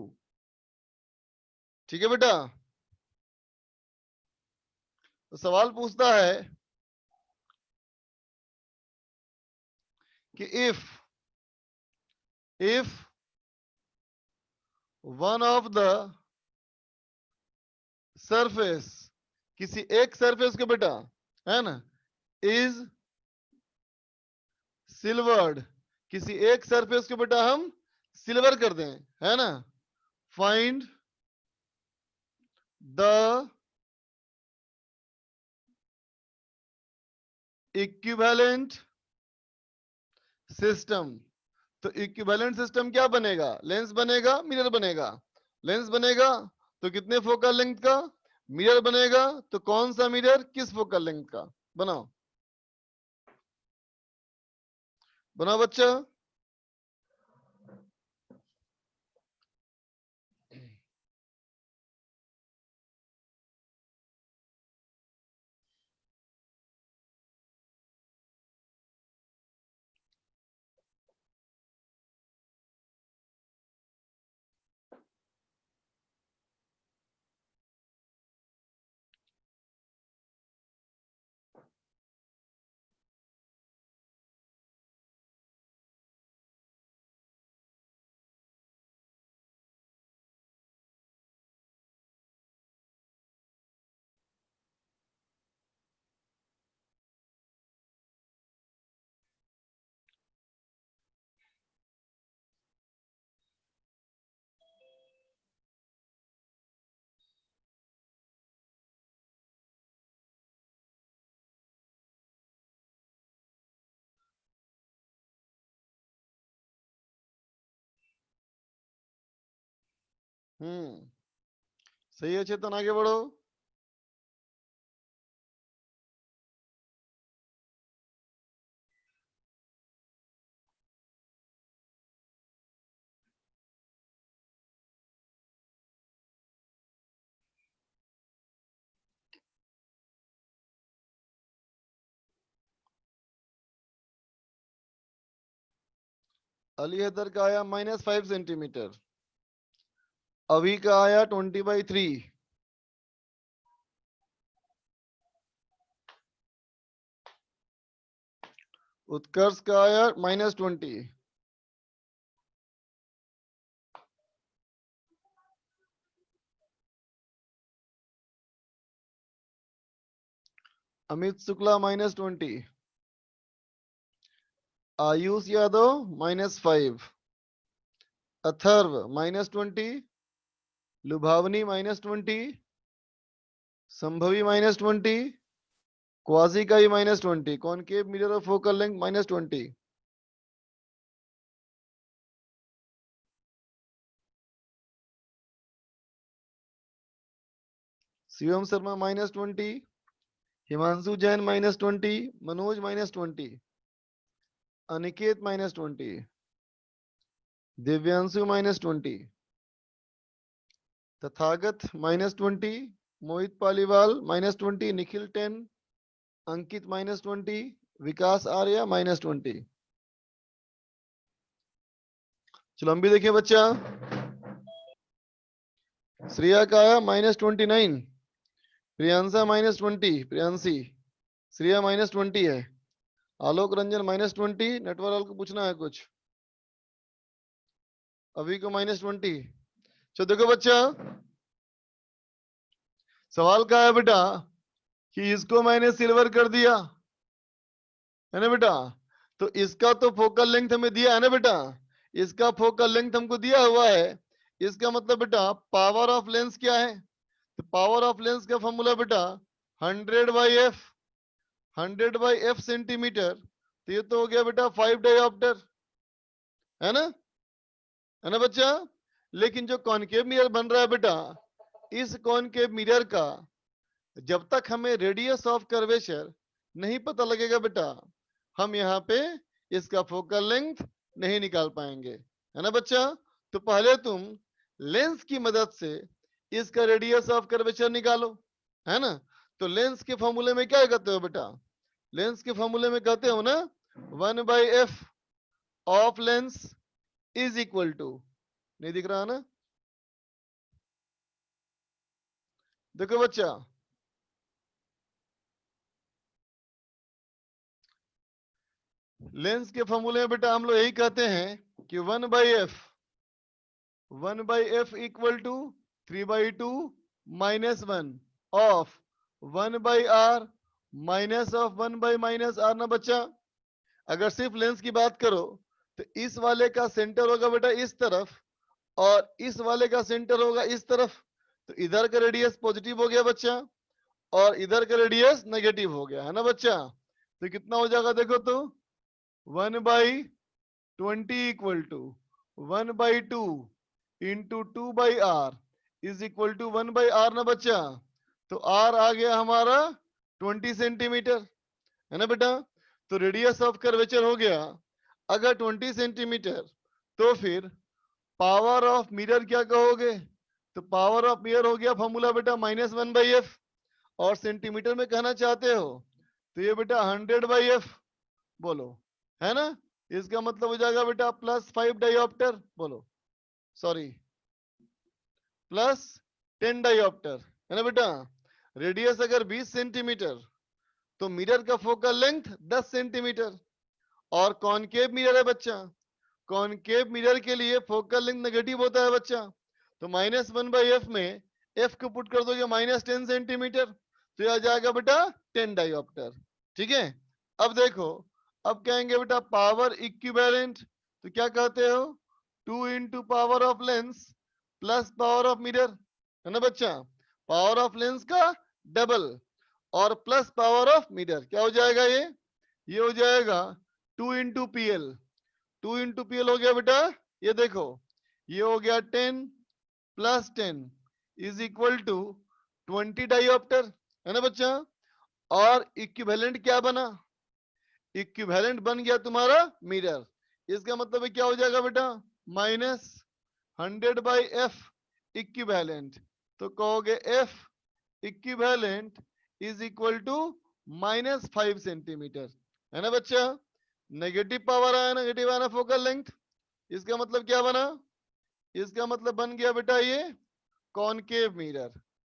ठीक है बेटा। तो सवाल पूछता है कि if one of the surface, किसी एक सरफेस को बेटा, है ना, इज सिल्वर्ड, किसी एक सरफेस को बेटा हम सिल्वर कर दें, है ना, फाइंड द इक्विवेलेंट सिस्टम। तो इक्विवेलेंट सिस्टम क्या बनेगा? लेंस बनेगा, मिरर बनेगा। लेंस बनेगा तो कितने फोकल लेंथ का? मिरर बनेगा तो कौन सा मिरर, किस फोकल लेंथ का? बनाओ बनाओ बच्चा। सही है चेतन, आगे बढ़ो। अली हैदर का आया -5 सेंटीमीटर, अभी का आया 20/3, उत्कर्ष का आया -20, अमित शुक्ला -20, आयुष यादव -5, अथर्व -20, लुभावनी -20, संभवी -20, क्वाजी का ही -20, कॉनकेव मिरर और फोकल लेंथ -20। शिवम शर्मा -20, हिमांशु जैन -20, मनोज -20, अनिकेत -20, दिव्यांशु -20, तथागत -20, मोहित पालीवाल -20, निखिल 10, अंकित -20, विकास आर्या -20। चलो हम भी देखें बच्चा। श्रेया का आया -29, प्रियांशा -20, प्रियांशी, श्रेया -20 है, आलोक रंजन -20, नटवरलाल को पूछना है कुछ, अभी को -20। चलो देखो बच्चा, सवाल क्या है बेटा कि इसको मैंने सिल्वर कर दिया है ना बेटा, तो इसका तो फोकल लेंथ हमें दिया है ना बेटा, इसका फोकल लेंथ हमको दिया हुआ है। इसका मतलब बेटा पावर ऑफ लेंस क्या है, तो पावर ऑफ लेंस का फॉर्मूला बेटा 100/f, 100/f सेंटीमीटर, तो ये तो हो गया बेटा 5 डायोप्टर, है ना बच्चा। लेकिन जो कॉनकेव मिरर बन रहा है बेटा, इस कॉनकेव मिरर का जब तक हमें रेडियस ऑफ कर्वेचर नहीं पता लगेगा बेटा, हम यहाँ पे इसका फोकल लेंथ नहीं निकाल पाएंगे, है ना बच्चा। तो पहले तुम लेंस की मदद से इसका रेडियस ऑफ कर्वेचर निकालो, है ना। तो लेंस के फॉर्मूले में क्या कहते हो बेटा, लेंस के फॉर्मूले में कहते हो ना 1/f of lens is equal to, नहीं दिख रहा ना, देखो बच्चा, लेंस के फॉर्मूले में बेटा हम लोग यही कहते हैं कि 1/f equal to 3/2 -1 of 1/r minus of 1/-r ना बच्चा। अगर सिर्फ लेंस की बात करो तो इस वाले का सेंटर होगा बेटा इस तरफ, और इस वाले का सेंटर होगा इस तरफ, तो इधर का रेडियस पॉजिटिव हो गया बच्चा, और इधर का रेडियस नेगेटिव हो गया, है ना बच्चा। तो कितना हो जाएगा देखो तो 1/20 equal to 1/2 into 2/r is equal to 1/r ना बच्चा। तो r आ गया हमारा 20 सेंटीमीटर, है ना बेटा। तो रेडियस ऑफ कर्वेचर हो गया अगर 20 सेंटीमीटर, तो फिर पावर ऑफ मिरर क्या कहोगे, तो पावर ऑफ मिरर हो गया फॉर्मूला बेटा -1/f, और सेंटीमीटर में कहना चाहते हो तो ये बेटा 100/f बोलो, है ना। इसका मतलब हो जाएगा बेटा +5 डायोप्टर, बोलो सॉरी +10 डायोप्टर, है ना बेटा। रेडियस अगर 20 सेंटीमीटर तो मिरर का फोकल लेंथ 10 सेंटीमीटर, और कॉनकेव मिरर है बच्चा, कॉनकेव मिरर के लिए फोकल लेंथ नेगेटिव होता है बच्चा। तो -1/f में f को पुट कर दोगे -10 सेंटीमीटर, तो यह आ जाएगा बेटा 10 डायोप्टर, ठीक है। अब देखो, अब कहेंगे बेटा पावर इक्विवेलेंट, तो क्या कहते हो 2 into power of lens plus power of mirror, है ना बच्चा। पावर ऑफ लेंस का डबल और प्लस पावर ऑफ मिरर, क्या हो जाएगा ये हो जाएगा 2 इंटू पीएल, 2 इंटू पीएल हो गया बेटा, ये देखो ये हो गया 10 + 10 इज इक्वल टू 20 डायोप्टर, है ना बच्चा। और इक्विवेलेंट क्या बना, इक्विवेलेंट बन गया तुम्हारा मिरर। इसका मतलब क्या हो जाएगा बेटा -100/f इक्विवेलेंट, तो कहोगे f equivalent is equal to -5 centimetre, है ना बच्चा। नेगेटिव पावर आया, नेगेटिव आया ना फोकल लेंथ, इसका मतलब क्या बना, इसका मतलब बन गया बेटा ये कॉनकेव मिरर,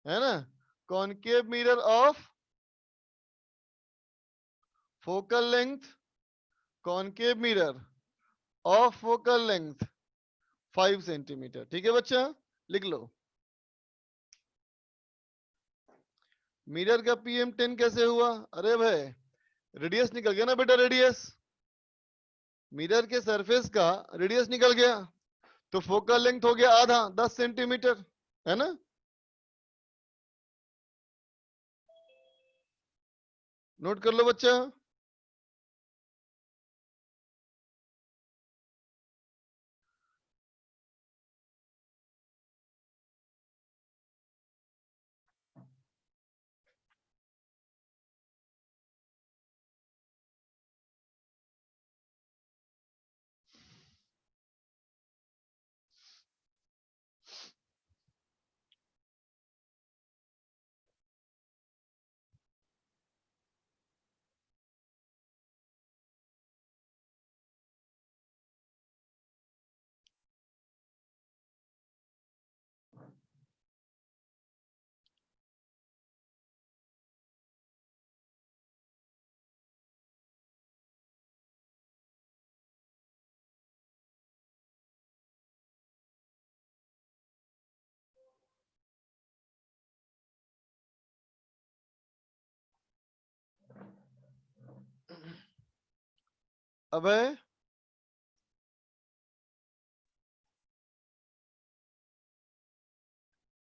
है ना। Concave mirror of focal length, concave mirror of focal length 5 centimetre, ठीक है बच्चा, लिख लो। मिरर का PM10 कैसे हुआ, अरे भाई रेडियस निकल गया ना बेटा, रेडियस मिरर के सरफेस का रेडियस निकल गया, तो फोकल लेंथ हो गया आधा 10 सेंटीमीटर, है ना। नोट कर लो बच्चा। अबे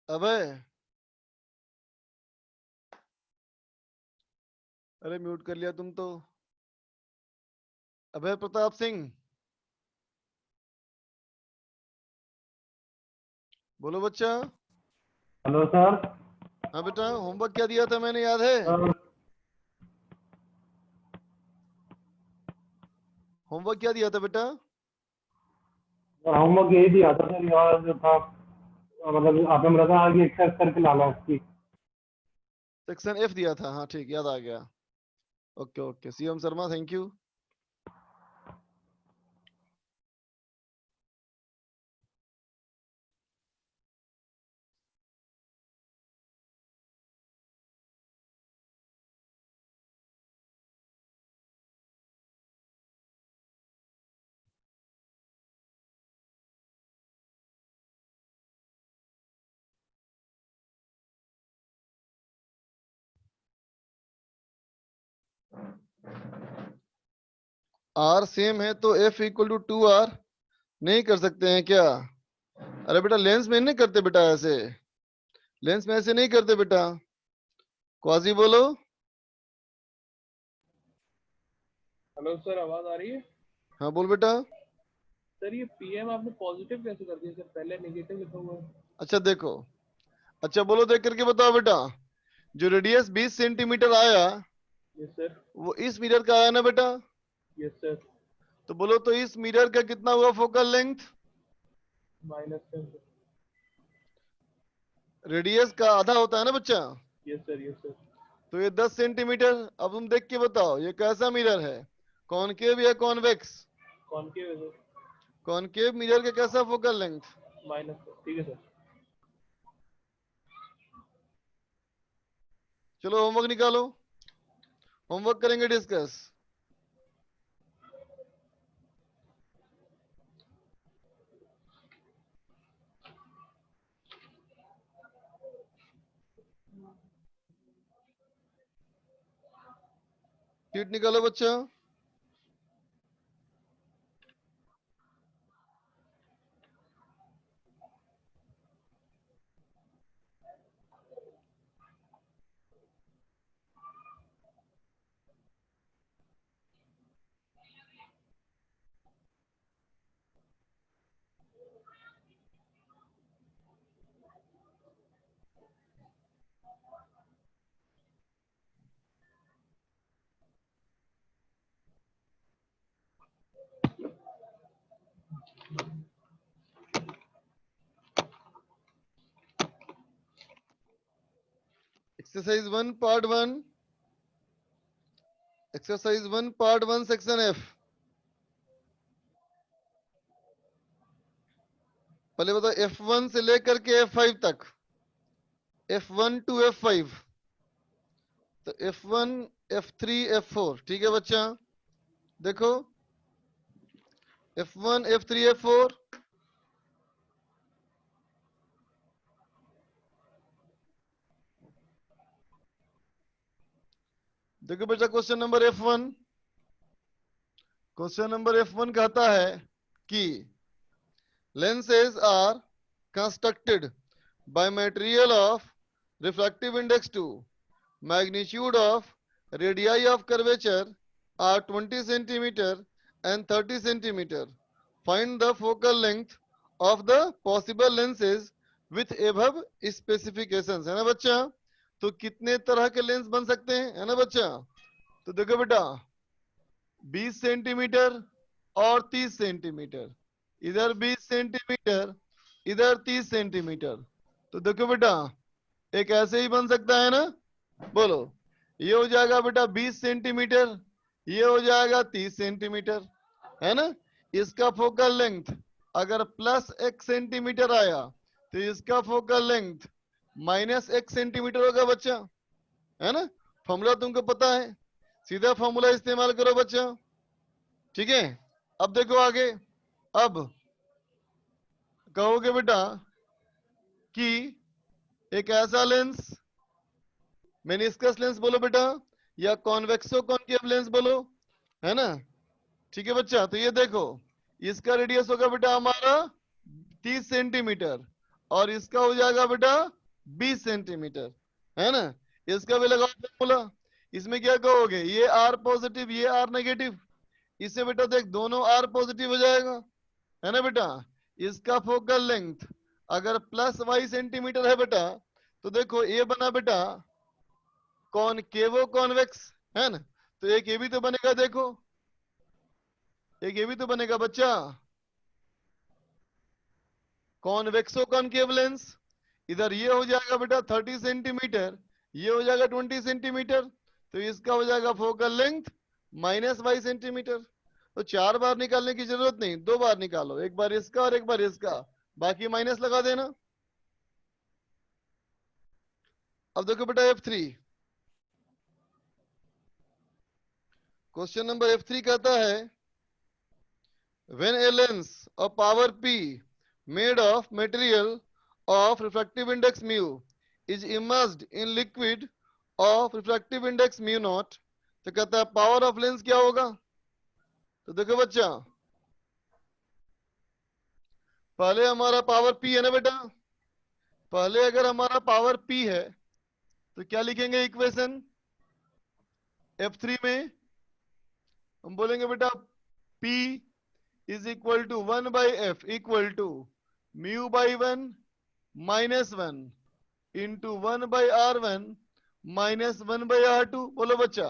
अबे अरे म्यूट कर लिया तुम तो। अभय प्रताप सिंह, बोलो बच्चा। Hello sir. हाँ बेटा, होमवर्क क्या दिया था मैंने, याद है? सर होमवर्क क्या दिया था बेटा? होमवर्क यही दिया था सर, यार जो था मतलब आपने बोला था आगे एक्सरसाइज करके लाना है इसकी। सेक्शन एफ दिया था, हाँ ठीक, याद आ गया। Okay okay, CM Sharma, thank you. R same है तो एफ इक्वल टू 2R नहीं कर सकते हैं क्या? अरे बेटा लेंस में नहीं करते बेटा ऐसे, लेंस में ऐसे नहीं करते बेटा। क्वाजी बोलो। हेलो सर, आवाज आ रही है? हाँ बोल बेटा। सर ये पीएम आपने पॉजिटिव कैसे कर दिया सर? पहले नेगेटिव लिखा हुआ है। अच्छा देखो, अच्छा बोलो, देख करके बताओ बेटा। जो रेडियस 20 सेंटीमीटर आया यस सर। वो इस मिरर का आया ना बेटा? Yes sir. तो बोलो तो इस मिरर का कितना हुआ फोकल लेंथ? -10। रेडियस का आधा होता है ना बच्चा? Yes sir, yes sir. तो ये 10 सेंटीमीटर। अब तुम देख के बताओ ये कैसा मिरर है, कॉनकेव या कॉन्वेक्स? कॉनकेव है सर। कॉनकेव मिरर का कैसा फोकल लेंथ? माइनस सर, ठीक है सर। चलो होमवर्क निकालो, होमवर्क करेंगे डिस्कस। शीट निकालो बच्चा। Exercise 1 part 1, exercise 1 part 1 section F. पहले बताओ F1 से लेकर के F5 तक, F1 टू F5, तो F1 F3 F4, ठीक है बच्चा? देखो F1 F3 F4, देखो बेटा question number F1, question number F1 कहता है कि lenses are constructed by material of refractive index 2, magnitude of radii of curvature are 20 centimeter and 30 centimeter. Find the focal length of the possible lenses with above specifications, है ना बच्चा? तो कितने तरह के लेंस बन सकते हैं, है ना बच्चा? तो देखो बेटा 20 सेंटीमीटर और 30 सेंटीमीटर, इधर 20 सेंटीमीटर, इधर 30 सेंटीमीटर। तो देखो बेटा एक ऐसे ही बन सकता है ना, बोलो। ये हो जाएगा बेटा 20 सेंटीमीटर, ये हो जाएगा 30 सेंटीमीटर, है ना? इसका फोकल लेंथ अगर +1 सेंटीमीटर आया तो इसका फोकल लेंथ -1 सेंटीमीटर होगा बच्चा, है ना? फॉर्मूला तुमको पता है, सीधा फॉर्मूला इस्तेमाल करो बच्चा, ठीक है? अब देखो आगे, अब कहोगे बेटा कि एक ऐसा लेंस, मेनिस्कस लेंस बोलो बेटा, या कॉन्वेक्सो कॉनकेव लेंस बोलो, है ना? ठीक है बच्चा, तो ये देखो इसका रेडियस होगा बेटा हमारा 30 सेंटीमीटर और इसका हो जाएगा बेटा 20 सेंटीमीटर, है ना। इसका भी लगाओ फॉर्मूला। इसमें क्या कहोगे, ये आर पॉजिटिव ये आर नेगेटिव, इससे बेटा देख दोनों आर पॉजिटिव हो जाएगा, है ना बेटा। इसका फोकल लेंथ अगर प्लस वाई सेंटीमीटर है बेटा, तो देखो ये बना बेटा कॉनकेवो कॉन्वेक्स, है ना। तो एक ये भी तो बनेगा, देखो एक ये भी तो बनेगा बच्चा कॉन्वेक्सो कॉनकेव लेंस। इधर ये हो जाएगा बेटा 30 सेंटीमीटर, ये हो जाएगा 20 सेंटीमीटर, तो इसका हो जाएगा focal length minus Y centimetre. तो 4 बार निकालने की जरूरत नहीं, 2 बार निकालो, एक बार इसका और एक बार इसका, बाकी माइनस लगा देना। अब देखो बेटा F3, क्वेश्चन नंबर F3 कहता है when a lens of power P made of material of refractive index mu is immersed in liquid of refractive index mu naught, तो कहता है पावर ऑफ लेंस क्या होगा। तो देखो बच्चा पहले हमारा पावर P है ना बेटा, पहले अगर हमारा पावर P है तो क्या लिखेंगे इक्वेशन F3 में, हम बोलेंगे बेटा P is equal to 1 by F equal to mu by 1 minus 1 into 1 by R1 minus 1 by R2, बोलो बच्चा,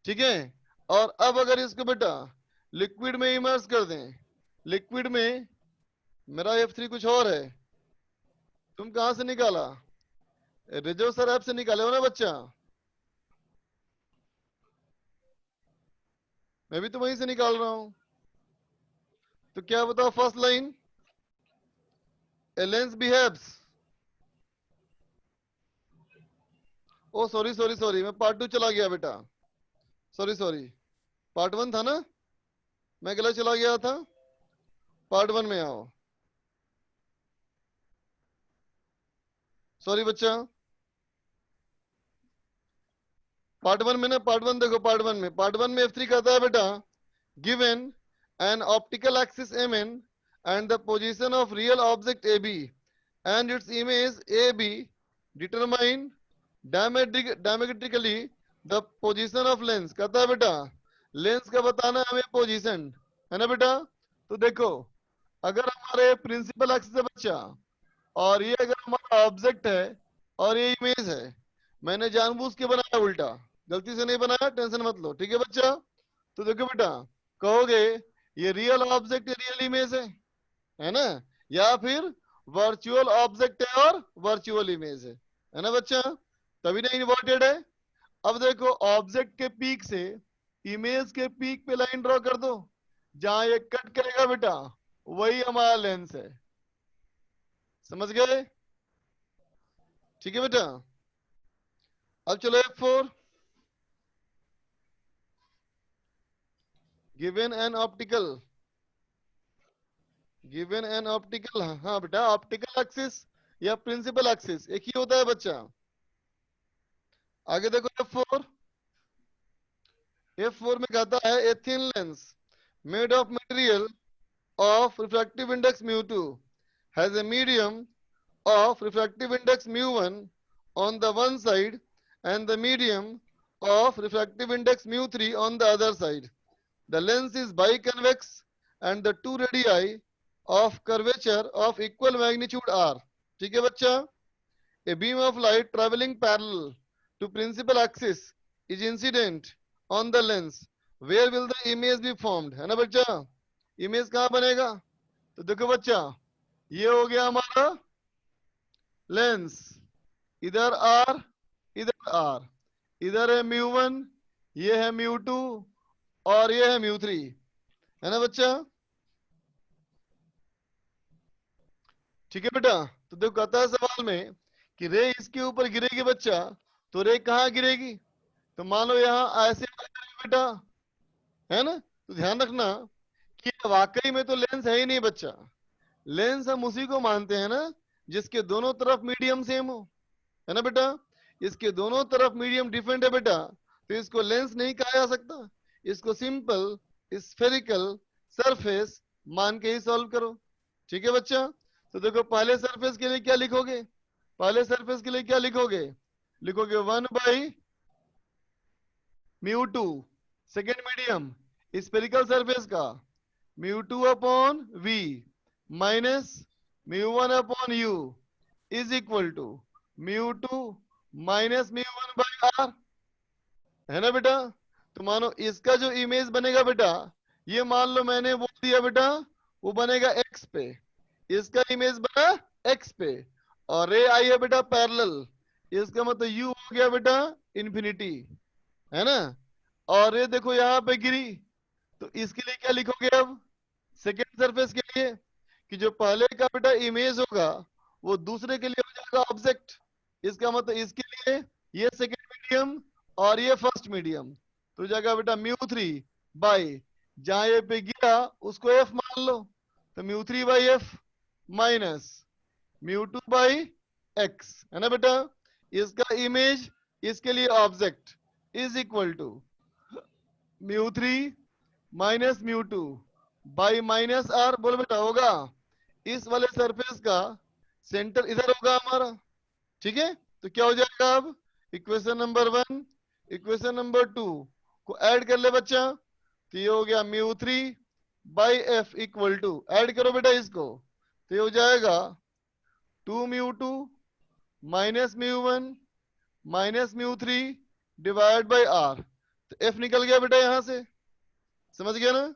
ठीक है। और अब अगर इसको बेटा लिक्विड में इमर्स कर दें, लिक्विड में मेरा F3 कुछ और है, तुम कहां से निकाला, रिजर्व सर ऐप से निकाले हो ना बच्चा, मैं भी तो वहीं से निकाल रहा हूं। तो क्या बताओ first line, a lens behaves, oh sorry sorry sorry मैं पार्ट 2 चला गया बेटा, सॉरी पार्ट 1 था ना, मैं गलत चला गया था, पार्ट 1 में आओ, सॉरी बच्चा। पार्ट 1 में ना, पार्ट 1 देखो, पार्ट 1 में F3 कहता है बेटा given an optical axis MN and the position of real object AB and its image AB determine diametrically the position of lens, कहता है बेटा लेंस का बताना है हमें पोजीशन, है ना बेटा। तो देखो अगर हमारे प्रिंसिपल एक्सिस है बच्चा और ये अगर हमारा ऑब्जेक्ट है और ये इमेज है, मैंने जानबूझ के बनाया उल्टा, गलती से नहीं बनाया, टेंशन मत लो, ठीक है बच्चा। तो देखो बेटा कहोगे ये रियल ऑब्जेक्ट रियल इमेज है ना, या फिर वर्चुअल ऑब्जेक्ट है और वर्चुअल इमेज है ना बच्चा, तभी ना इन्वर्टेड है। अब देखो ऑब्जेक्ट के पीक से इमेज के पीक पे लाइन ड्रॉ कर दो, जहां ये कट करेगा बेटा वही हमारा लेंस है, समझ गए, ठीक है बेटा। अब चलो F4, गिवन एन ऑप्टिकल हाँ बेटा ऑप्टिकल एक्सिस या प्रिंसिपल एक्सिस एक ही होता है बच्चा। आगे देखो F4 में कहता है a thin lens made of material of refractive index mu2 has a medium of refractive index mu1 on the one side and the medium of refractive index mu3 on the other side. The lens is biconvex and the two radii of curvature of equal magnitude are, ठीक है बच्चा। A beam of light traveling parallel to principal axis is incident on the lens. Where will the image be formed, है ना बच्चा, image कहां बनेगा। तो देखो बच्चा ये हो गया हमारा लेंस, इधर आर इधर आर, इधर है mu1 ये है mu2 और ये है mu3, है ना बच्चा, ठीक है बेटा। तो देखो कहता है सवाल में कि रे इसके ऊपर गिरेगी बच्चा, तो रे कहाँ गिरेगी, तो मान लो यहाँ ऐसे बेटा, है ना। तो ध्यान रखना कि वाकई में तो लेंस है ही नहीं बच्चा, लेंस हम उसी को मानते हैं ना जिसके दोनों तरफ मीडियम सेम हो, है ना बेटा। इसके दोनों तरफ मीडियम डिफरेंट है बेटा, तो इसको लेंस नहीं कहा जा सकता, इसको सिंपल स्फेरिकल सरफेस मान के ही सॉल्व करो। ठीक है बच्चा, तो देखो पहले सरफेस के लिए क्या लिखोगे, पहले सरफेस के लिए क्या लिखोगे, लिखोगे 1 by μ2। Second medium spherical surface का μ2 upon v minus μ1 upon u is equal to μ2 minus μ1 by r, है ना बेटा। तो मानो इसका जो इमेज बनेगा बेटा, ये मान लो मैंने वो दिया बेटा, वो बनेगा x पे, इसका इमेज बना x पे, और रे आई है बेटा पैरेलल, इसका मतलब u हो गया बेटा इन्फिनिटी, है ना। और ये देखो यहाँ पे गिरी, तो इसके लिए क्या लिखोगे अब, सेकेंड सरफेस के लिए, कि जो पहले का बेटा इमेज होगा वो दूसरे के लिए हो जाएगा ऑब्जेक्ट, इसका मतलब इसके लिए ये सेकेंड मीडियम और ये फर्स्ट मीडियम, तो जाएगा बेटा μ3 बाई, जहां ये पे गिरा उसको f मान लो, तो μ3 by f minus μ2 by x, है ना बेटा। इसका इमेज इसके लिए object is equal to μ3 minus μ2 by minus r, बोलो बेटा होगा इस वाले सरफेस का सेंटर इधर होगा हमारा। ठीक है, तो क्या हो जाएगा अब, इक्वेशन नंबर 1 इक्वेशन नंबर 2 को ऐड कर ले बच्चा, तो ये हो गया μ3 by f equal to, add करो बेटा इसको, तो ये हो जाएगा 2μ2 minus μ1 minus μ3 divide by r, तो f निकल गया बेटा यहां से, समझ गया ना।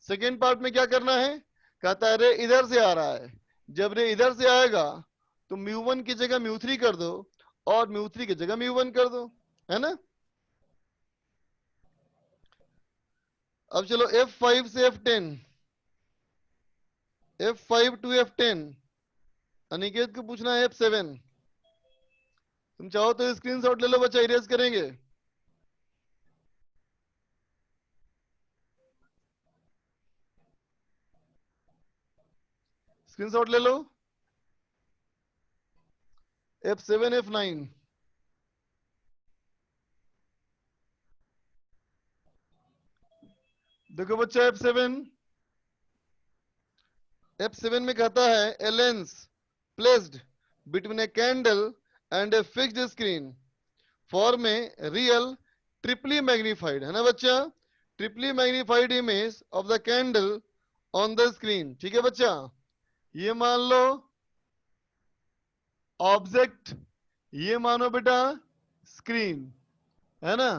सेकेंड पार्ट में क्या करना है, कहता है रे इधर से आ रहा है, जब रे इधर से आएगा तो μ1 की जगह μ3 कर दो और μ3 की जगह μ1 कर दो, है ना। अब चलो F5 से F10, F5 to F10, Aniket को पूछना है F7। तुम चाहो तो स्क्रीनशॉट ले लो बच्चा, इरेज करेंगे। स्क्रीनशॉट ले लो, F7 F9। देखो बच्चा F7 में कहता है a lens placed between a candle and a fixed screen form a real triply magnified, है ना बच्चा, triply magnified image of the candle on the screen. ठीक है बच्चा, ये मान लो ऑब्जेक्ट, ये मानो बेटा स्क्रीन, है ना।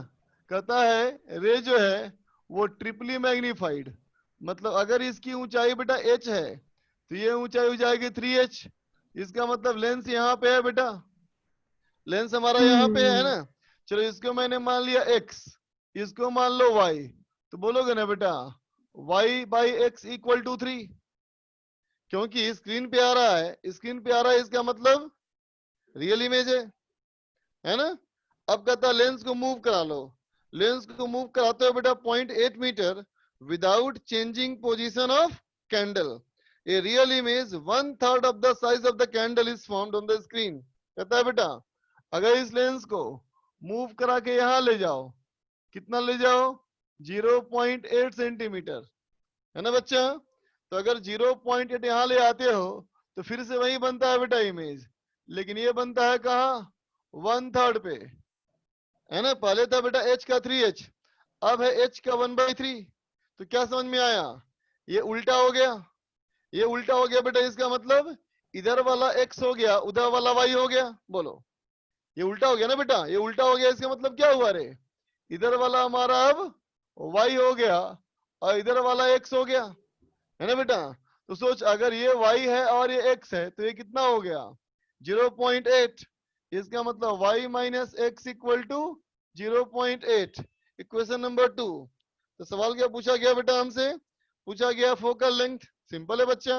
कहता है रे जो है वो ट्रिपली मैग्निफाइड, मतलब अगर इसकी ऊंचाई बेटा h है तो ये ऊंचाई हो जाएगी 3h, इसका मतलब लेंस यहाँ पे है बेटा, लेंस हमारा यहाँ पे है ना। चलो इसको मैंने मान लिया x, इसको मान लो y, तो बोलोगे ना बेटा y by X equal to 3, क्योंकि स्क्रीन पे आ रहा है, स्क्रीन पे आ रहा है, इसका मतलब रियल इमेज है ना। अब कहता है लेंस को मूव करा लो, लेंस को मूव कराते हो बेटा 0.8 metre without changing position of candle, a real image 1/3 of the size of the candle is formed on the screen. कहता है बेटा अगर इस लेंस को मूव करा के यहां ले जाओ, कितना ले जाओ 0.8 सेंटीमीटर, है ना बच्चा। तो अगर 0.8 यहां ले आते हो तो फिर से वही बनता है बेटा इमेज, लेकिन ये बनता है कहा 1/3 पे, है ना। पहले था बेटा h का 3h, अब है h का 1/3, तो क्या समझ में आया, ये उल्टा हो गया, ये उल्टा हो गया बेटा, इसका मतलब इधर वाला x हो गया, उधर वाला y हो गया, बोलो ये उल्टा हो गया ना बेटा, ये उल्टा हो गया, इसका मतलब क्या हुआ रे, इधर वाला हमारा अब y हो गया और इधर वाला x हो गया, है ना बेटा। तो सोच अगर ये y है और ये x है तो ये कितना हो गया 0.8, इसका मतलब y minus X equal to 0.8, equation number 2। तो सवाल क्या पूछा गया बेटा हमसे, पूछा गया फोकल लेंथ, सिंपल है बच्चा,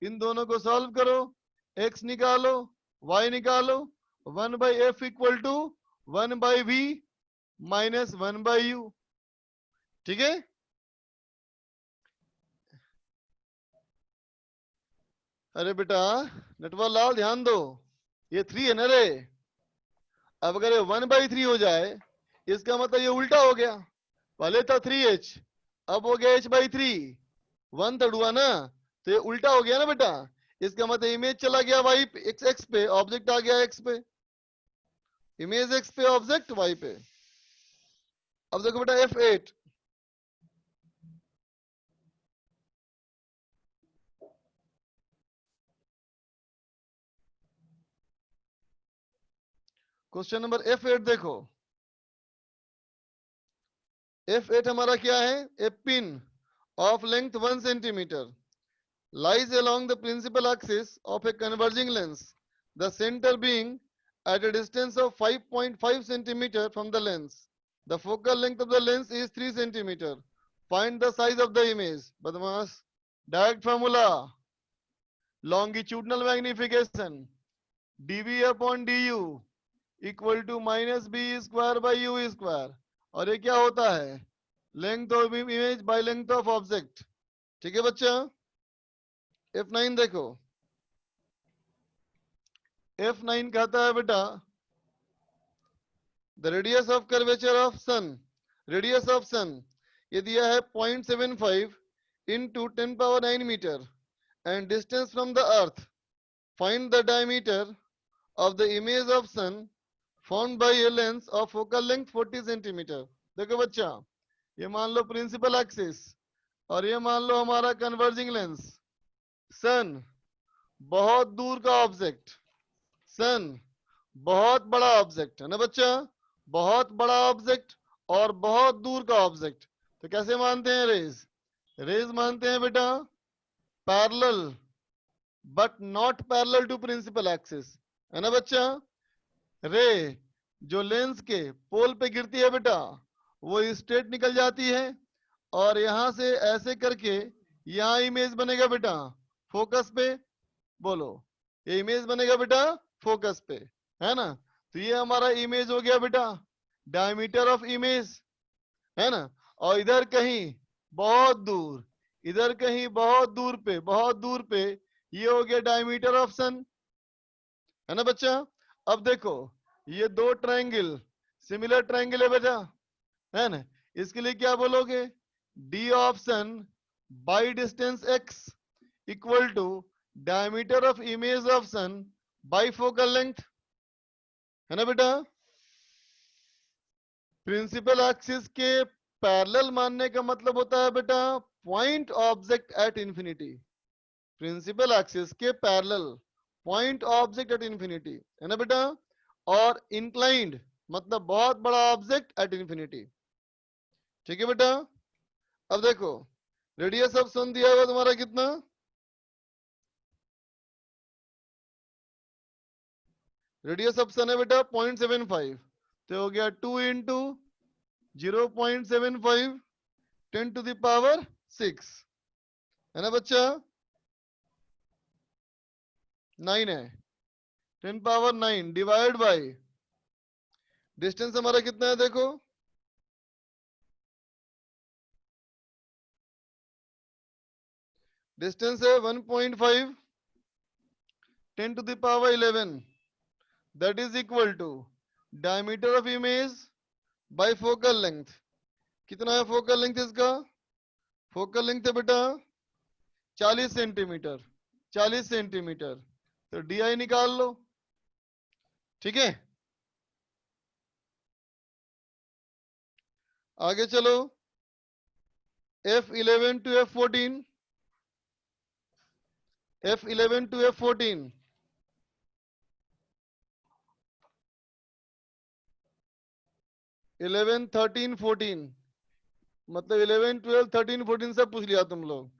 इन दोनों को सॉल्व करो, x निकालो y निकालो, 1/f equal to 1/v minus 1/u। ठीक है, अरे बेटा नटवर लाल ध्यान दो, ये 3 है ना रे, अब अगर ये 1/3 हो जाए इसका मतलब ये उल्टा हो गया, पहले था 3h अब हो गया h/3, 1/3 हुआ ना, तो ये उल्टा हो गया ना बेटा, इसका मतलब इमेज चला गया y पे, x पे, ऑब्जेक्ट आ गया x पे, इमेज x पे, ऑब्जेक्ट y पे। अब देखो बेटा F8, क्वेश्चन नंबर F8 देखो। F8 हमारा क्या है, a pin of length 1 centimetre lies along the principal axis of a converging lens, the center being at a distance of 5.5 centimeter from the lens. The focal length of the lens is 3 centimeter. Find the size of the image. Badmaas. Direct formula. Longitudinal magnification. dv upon du equal to minus b square by u square. और ये क्या होता है, length of image by length of object. ठीक है बच्चा। F9 देखो, F9 कहता है बेटा the radius of curvature of sun, radius of sun ये दिया है 0.75 into 10⁹ metre and distance from the earth, find the diameter of the image of sun formed by a lens of focal length 40 centimetre. देखो बच्चा, ये मान लो principal axis और ये मान लो हमारा कन्वर्जिंग लेंस। सन बहुत दूर का ऑब्जेक्ट, सन बहुत बड़ा ऑब्जेक्ट है ना बच्चा, बहुत बड़ा ऑब्जेक्ट और बहुत दूर का ऑब्जेक्ट। तो कैसे मानते हैं रेज, रेज मानते हैं बेटा parallel but not parallel to principal axis, है ना बच्चा। रे जो लेंस के पोल पे गिरती है बेटा वो स्ट्रेट निकल जाती है और यहां से ऐसे करके यहां इमेज बनेगा बेटा फोकस पे, बोलो ये इमेज बनेगा बेटा फोकस पे, है ना। तो ये हमारा इमेज हो गया बेटा, डायमीटर ऑफ इमेज, है ना। और इधर कहीं बहुत दूर, इधर कहीं बहुत दूर पे, बहुत दूर पे ये हो गया डायमीटर ऑफ सन, है ना बच्चा। अब देखो ये दो ट्रायंगल सिमिलर ट्रायंगल है बेटा, है ना। इसके लिए क्या बोलोगे, D of sun by distance x equal to diameter of image of sun by focal length, है ना बेटा। प्रिंसिपल एक्सिस के पैरेलल मानने का मतलब होता है बेटा point object at infinity, principal axis के parallel point object at infinity, है ना बेटा। और इंक्लाइंड मतलब बहुत बड़ा ऑब्जेक्ट एट इंफिनिटी। ठीक है बेटा। अब देखो रेडियस ऑफ सन दिया हुआ तुम्हारा कितना, रेडियस ऑफ सन है बेटा 0.75, तो हो गया 2 इंटू 0.75 10⁶, है ना बच्चा। 9 है, 10⁹ डिवाइड बाय डिस्टेंस हमारा कितना है देखो, डिस्टेंस है 1.5 10⁻11, that is equal to diameter of image by focal length. कितना है फोकल लेंथ इसका, फोकल लेंथ है बेटा 40 सेंटीमीटर, 40 सेंटीमीटर, तो डी आई निकाल लो। ठीक है आगे चलो, F11 to F14, F11 to F14 11 13 14 मतलब 11 12 13 14 सब पूछ लिया तुम लोग।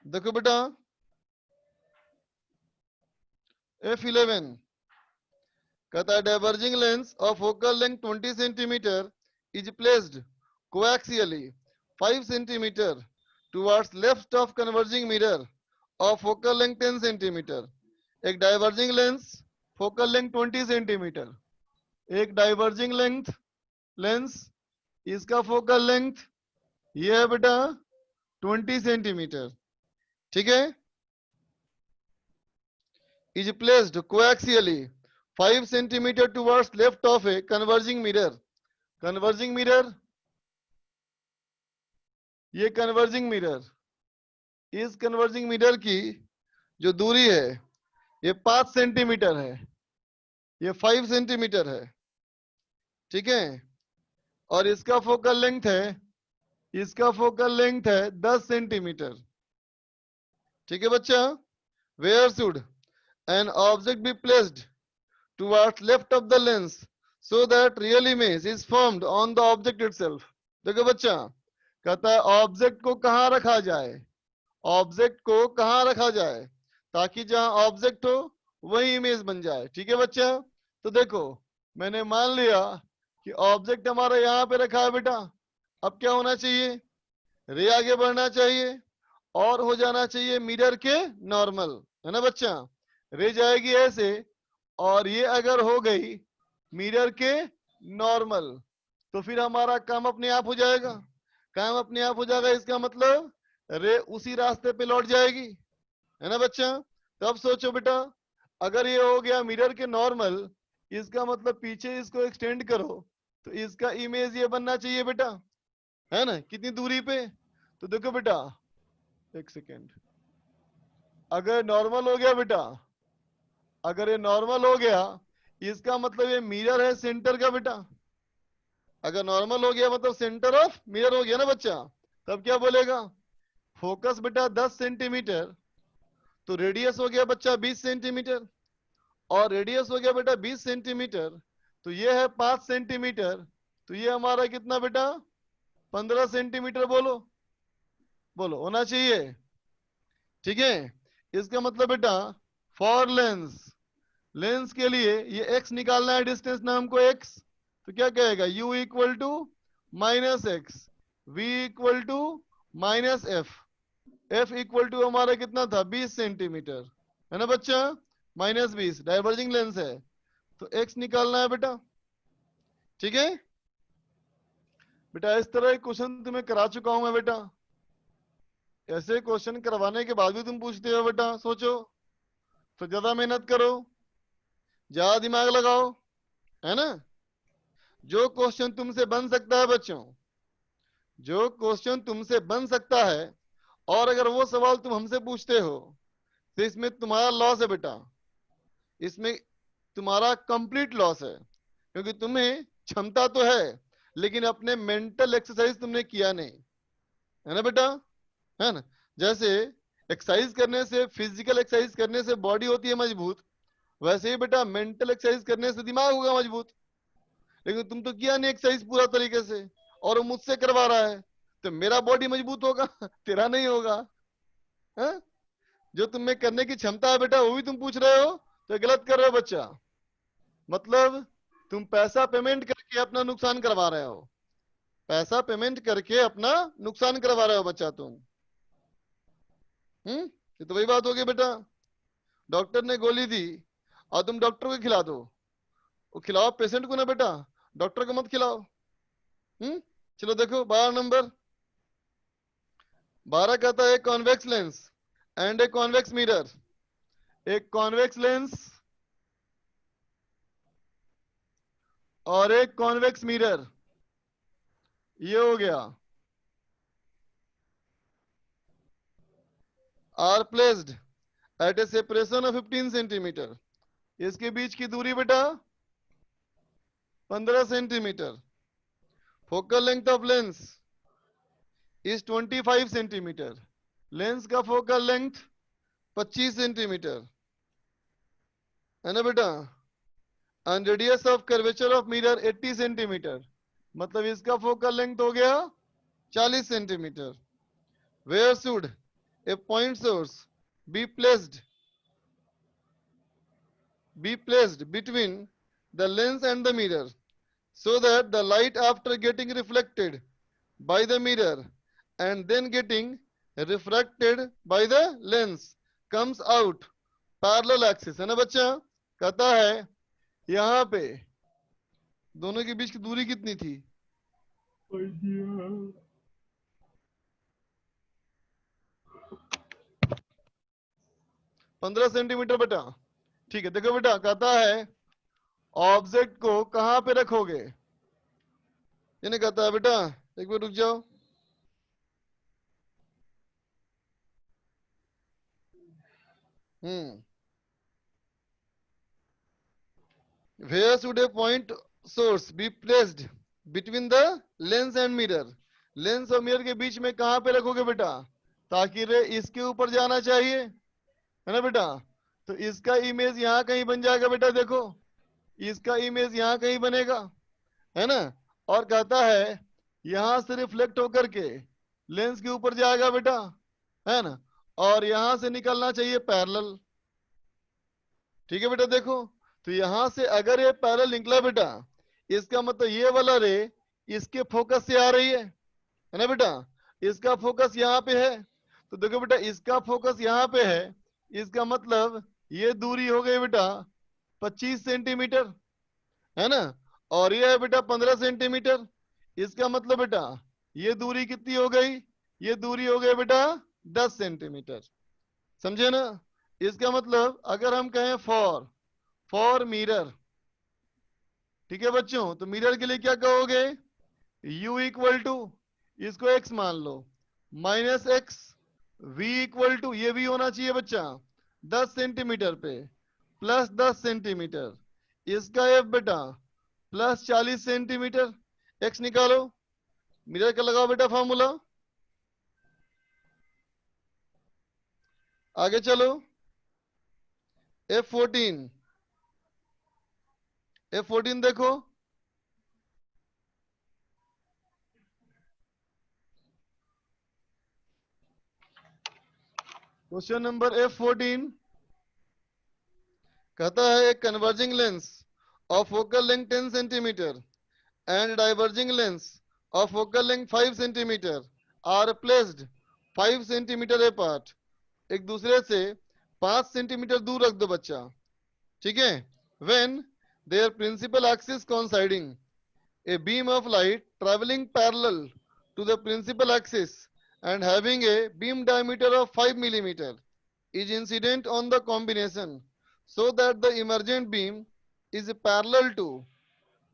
देखो बेटा F11 कहता है diverging lens of focal length 20 centimetre is placed coaxially 5 centimetre towards left of converging mirror of focal length 10 centimetre. एक diverging lens focal length 20 centimetre, एक डाइवर्जिंग लेंस इसका फोकल लेंथ ये है बेटा 20 सेंटीमीटर। ठीक है, is placed coaxially 5 centimetre towards left of a converging mirror. Converging mirror, ये converging mirror, इस कन्वर्जिंग मिरर की जो दूरी है ये 5 सेंटीमीटर है, ये 5 सेंटीमीटर है, ठीक है। और इसका फोकल लेंथ है, इसका फोकल लेंथ है 10 सेंटीमीटर, ठीक है बच्चा। Where should an object be placed towards left of the lens so that real image is formed on the object itself. देखो बच्चा, कहता है ऑब्जेक्ट को कहां रखा जाए, ऑब्जेक्ट को कहां रखा जाए ताकि जहां ऑब्जेक्ट हो वही इमेज बन जाए, ठीक है बच्चा। तो देखो मैंने मान लिया कि ऑब्जेक्ट हमारा यहाँ पे रखा है बेटा। अब क्या होना चाहिए, रे आगे बढ़ना चाहिए और हो जाना चाहिए मिरर के नॉर्मल, है ना बच्चा। रे जाएगी ऐसे और ये अगर हो गई मिरर के नॉर्मल तो फिर हमारा काम अपने आप हो जाएगा। काम अपने आप हो जाएगा इसका मतलब रे उसी रास्ते पे लौट जाएगी, है ना बच्चा। तो अब सोचो बेटा, अगर ये हो गया मिरर के नॉर्मल, इसका मतलब पीछे इसको एक्सटेंड करो तो इसका इमेज ये बनना चाहिए बेटा, है ना, कितनी दूरी पे। तो देखो बेटा, एक सेकेंड, अगर नॉर्मल हो गया बेटा, अगर ये नॉर्मल हो गया इसका मतलब ये मिरर है सेंटर का बेटा। अगर नॉर्मल हो गया मतलब सेंटर ऑफ मिरर हो गया ना बच्चा। तब क्या बोलेगा, फोकस बेटा 10 सेंटीमीटर, तो रेडियस हो गया बच्चा 20 सेंटीमीटर, और रेडियस हो गया बेटा 20 सेंटीमीटर, तो ये है 5 सेंटीमीटर, तो ये हमारा कितना बेटा 15 सेंटीमीटर। बोलो बोलो, होना चाहिए, ठीक है। इसका मतलब बेटा फॉर लेंस, लेंस के लिए ये x निकालना है, डिस्टेंस नाम को x, तो क्या कहेगा u equal to minus x, v equal to minus F, f equal to हमारा कितना था 20 सेंटीमीटर, है ना बच्चा, माइनस 20, डाइवर्जिंग लेंस है तो x निकालना है बेटा, ठीक है बेटा। इस तरह एक क्वेश्चन तुम्हें करा चुका हूं मैं बेटा, ऐसे क्वेश्चन करवाने के बाद भी तुम पूछते हो बेटा, सोचो तो ज्यादा मेहनत करो, ज्यादा दिमाग लगाओ, है ना। जो क्वेश्चन तुमसे बन सकता है बच्चों, जो क्वेश्चन तुमसे बन सकता है और अगर वो सवाल तुम हमसे पूछते हो तो इसमें तुम्हारा लॉस है बेटा, इसमें तुम्हारा कंप्लीट लॉस है, क्योंकि तुम्हें क्षमता तो है लेकिन अपने मेंटल एक्सरसाइज तुमने किया नहीं, है ना बेटा, है ना। जैसे एक्सरसाइज करने से, फिजिकल एक्सरसाइज करने से बॉडी होती है मजबूत, वैसे ही बेटा मेंटल एक्सरसाइज करने से दिमाग होगा मजबूत। लेकिन तुम तो किया नहीं एक्सरसाइज पूरा तरीके से और वो मुझसे करवा रहा है, तो मेरा बॉडी मजबूत होगा तेरा नहीं होगा, है? जो तुम में करने की क्षमता है बेटा वो भी तुम पूछ रहे हो, तो गलत कर रहे हो बच्चा। मतलब तुम पैसा पेमेंट करके अपना नुकसान करवा रहे हो, पैसा पेमेंट करके अपना नुकसान करवा रहे हो बच्चा तुम। ये तो वही बात होगी बेटा, डॉक्टर ने गोली दी और तुम डॉक्टर को खिला दो, वो खिलाओ पेशेंट को ना बेटा, डॉक्टर को मत खिलाओ। चलो देखो 12 नंबर, 12 कहता है convex lens and a convex mirror. एक कॉन्वेक्स लेंस और एक कॉन्वेक्स मिरर, ये हो गया, are placed at a separation of 15 centimetre. इसके बीच की दूरी बेटा 15 centimetre. Focal length of lens is 25 centimetre, lens का फोकल लेंथ 25 सेंटीमीटर, है ना बेटा। And radius of curvature of mirror 80 centimetre, मतलब इसका फोकल लेंथ हो गया 40 centimetre. Where should A point source be placed between the lens and the mirror so that the light after getting reflected by the mirror and then getting refracted by the lens comes out parallel axis, है ना बच्चा। कहता है यहाँ पे दोनों के बीच की दूरी कितनी थी, 15 सेंटीमीटर बेटा, ठीक है। देखो बेटा कहता है ऑब्जेक्ट को कहां पे रखोगे? ये नहीं कहता है बेटा, एक मिनट रुक जाओ। Where should a point source be placed between the lens and mirror? Lens और मिरर के बीच में कहां पे रखोगे बेटा, ताकि रे इसके ऊपर जाना चाहिए, है ना बेटा? तो इसका इमेज यहां कहीं बन जाएगा बेटा, देखो इसका इमेज यहां कहीं बनेगा, है ना? और कहता है यहां से रिफ्लेक्ट होकर के लेंस के ऊपर जाएगा बेटा, है ना? और यहां से निकलना चाहिए पैरेलल। ठीक है बेटा, देखो तो यहां से अगर ये पैरेलल निकला बेटा, इसका मतलब ये वाला रे इसके फोकस से आ रही है ना बेटा? इसका फोकस यहाँ पे है, तो देखो बेटा इसका फोकस यहाँ पे है, इसका मतलब ये दूरी हो गई बेटा 25 सेंटीमीटर, है ना? और ये है बेटा 15 सेंटीमीटर। इसका मतलब बेटा ये दूरी कितनी हो गई? ये दूरी हो गई बेटा 10 सेंटीमीटर। समझे ना? इसका मतलब अगर हम कहें फॉर मिरर, ठीक है बच्चों, तो मिरर के लिए क्या कहोगे? u इक्वल टू, इसको x मान लो, minus x, v equal to, ये भी होना चाहिए बच्चा 10 सेंटीमीटर पे, प्लस 10 सेंटीमीटर, इसका f बेटा प्लस 40 सेंटीमीटर। x निकालो, मिरर का लगाओ बेटा फॉर्मूला। आगे चलो, F14 देखो, क्वेश्चन नंबर F14 कहता है एक converging lens of focal length 10 centimetre and diverging lens of focal length 5 centimetre are placed 5 centimetre apart. एक दूसरे से 5 सेंटीमीटर दूर रख दो बच्चा, ठीक है? When their principal axis coinciding, a beam of light traveling parallel to the principal axis and having a beam diameter of 5 millimeter is incident on the combination so that the emergent beam is parallel to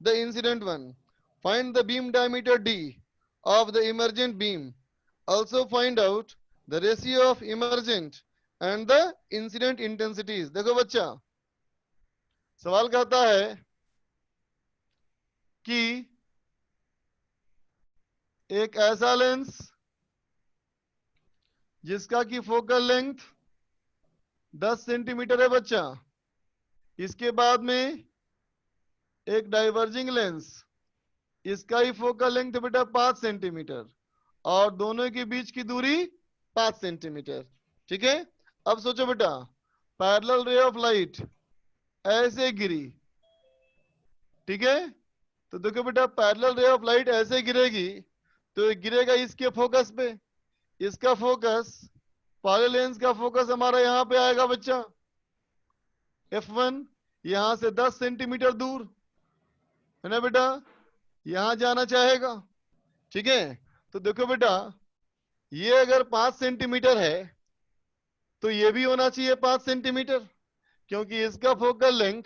the incident one. Find the beam diameter d of the emergent beam. Also find out the ratio of emergent and the incident intensities. देखो बच्चा सवाल कहता है कि एक ऐसा lens जिसका की फोकल लेंथ 10 सेंटीमीटर है बच्चा, इसके बाद में एक डाइवर्जिंग लेंस, इसका ही फोकल लेंथ बेटा 5 सेंटीमीटर और दोनों के बीच की दूरी 5 सेंटीमीटर। ठीक है, अब सोचो बेटा पैरेलल रे ऑफ लाइट ऐसे गिरी, ठीक है? तो देखो बेटा पैरेलल रे ऑफ लाइट ऐसे गिरेगी तो गिरेगा इसके फोकस पे, इसका फोकस पहले लेंस का फोकस हमारा यहां पे आएगा बच्चा F1, यहां से 10 सेंटीमीटर दूर, है ना बेटा? यहां जाना चाहेगा, ठीक है? तो देखो बेटा ये अगर 5 सेंटीमीटर है तो ये भी होना चाहिए 5 सेंटीमीटर, क्योंकि इसका फोकल लेंथ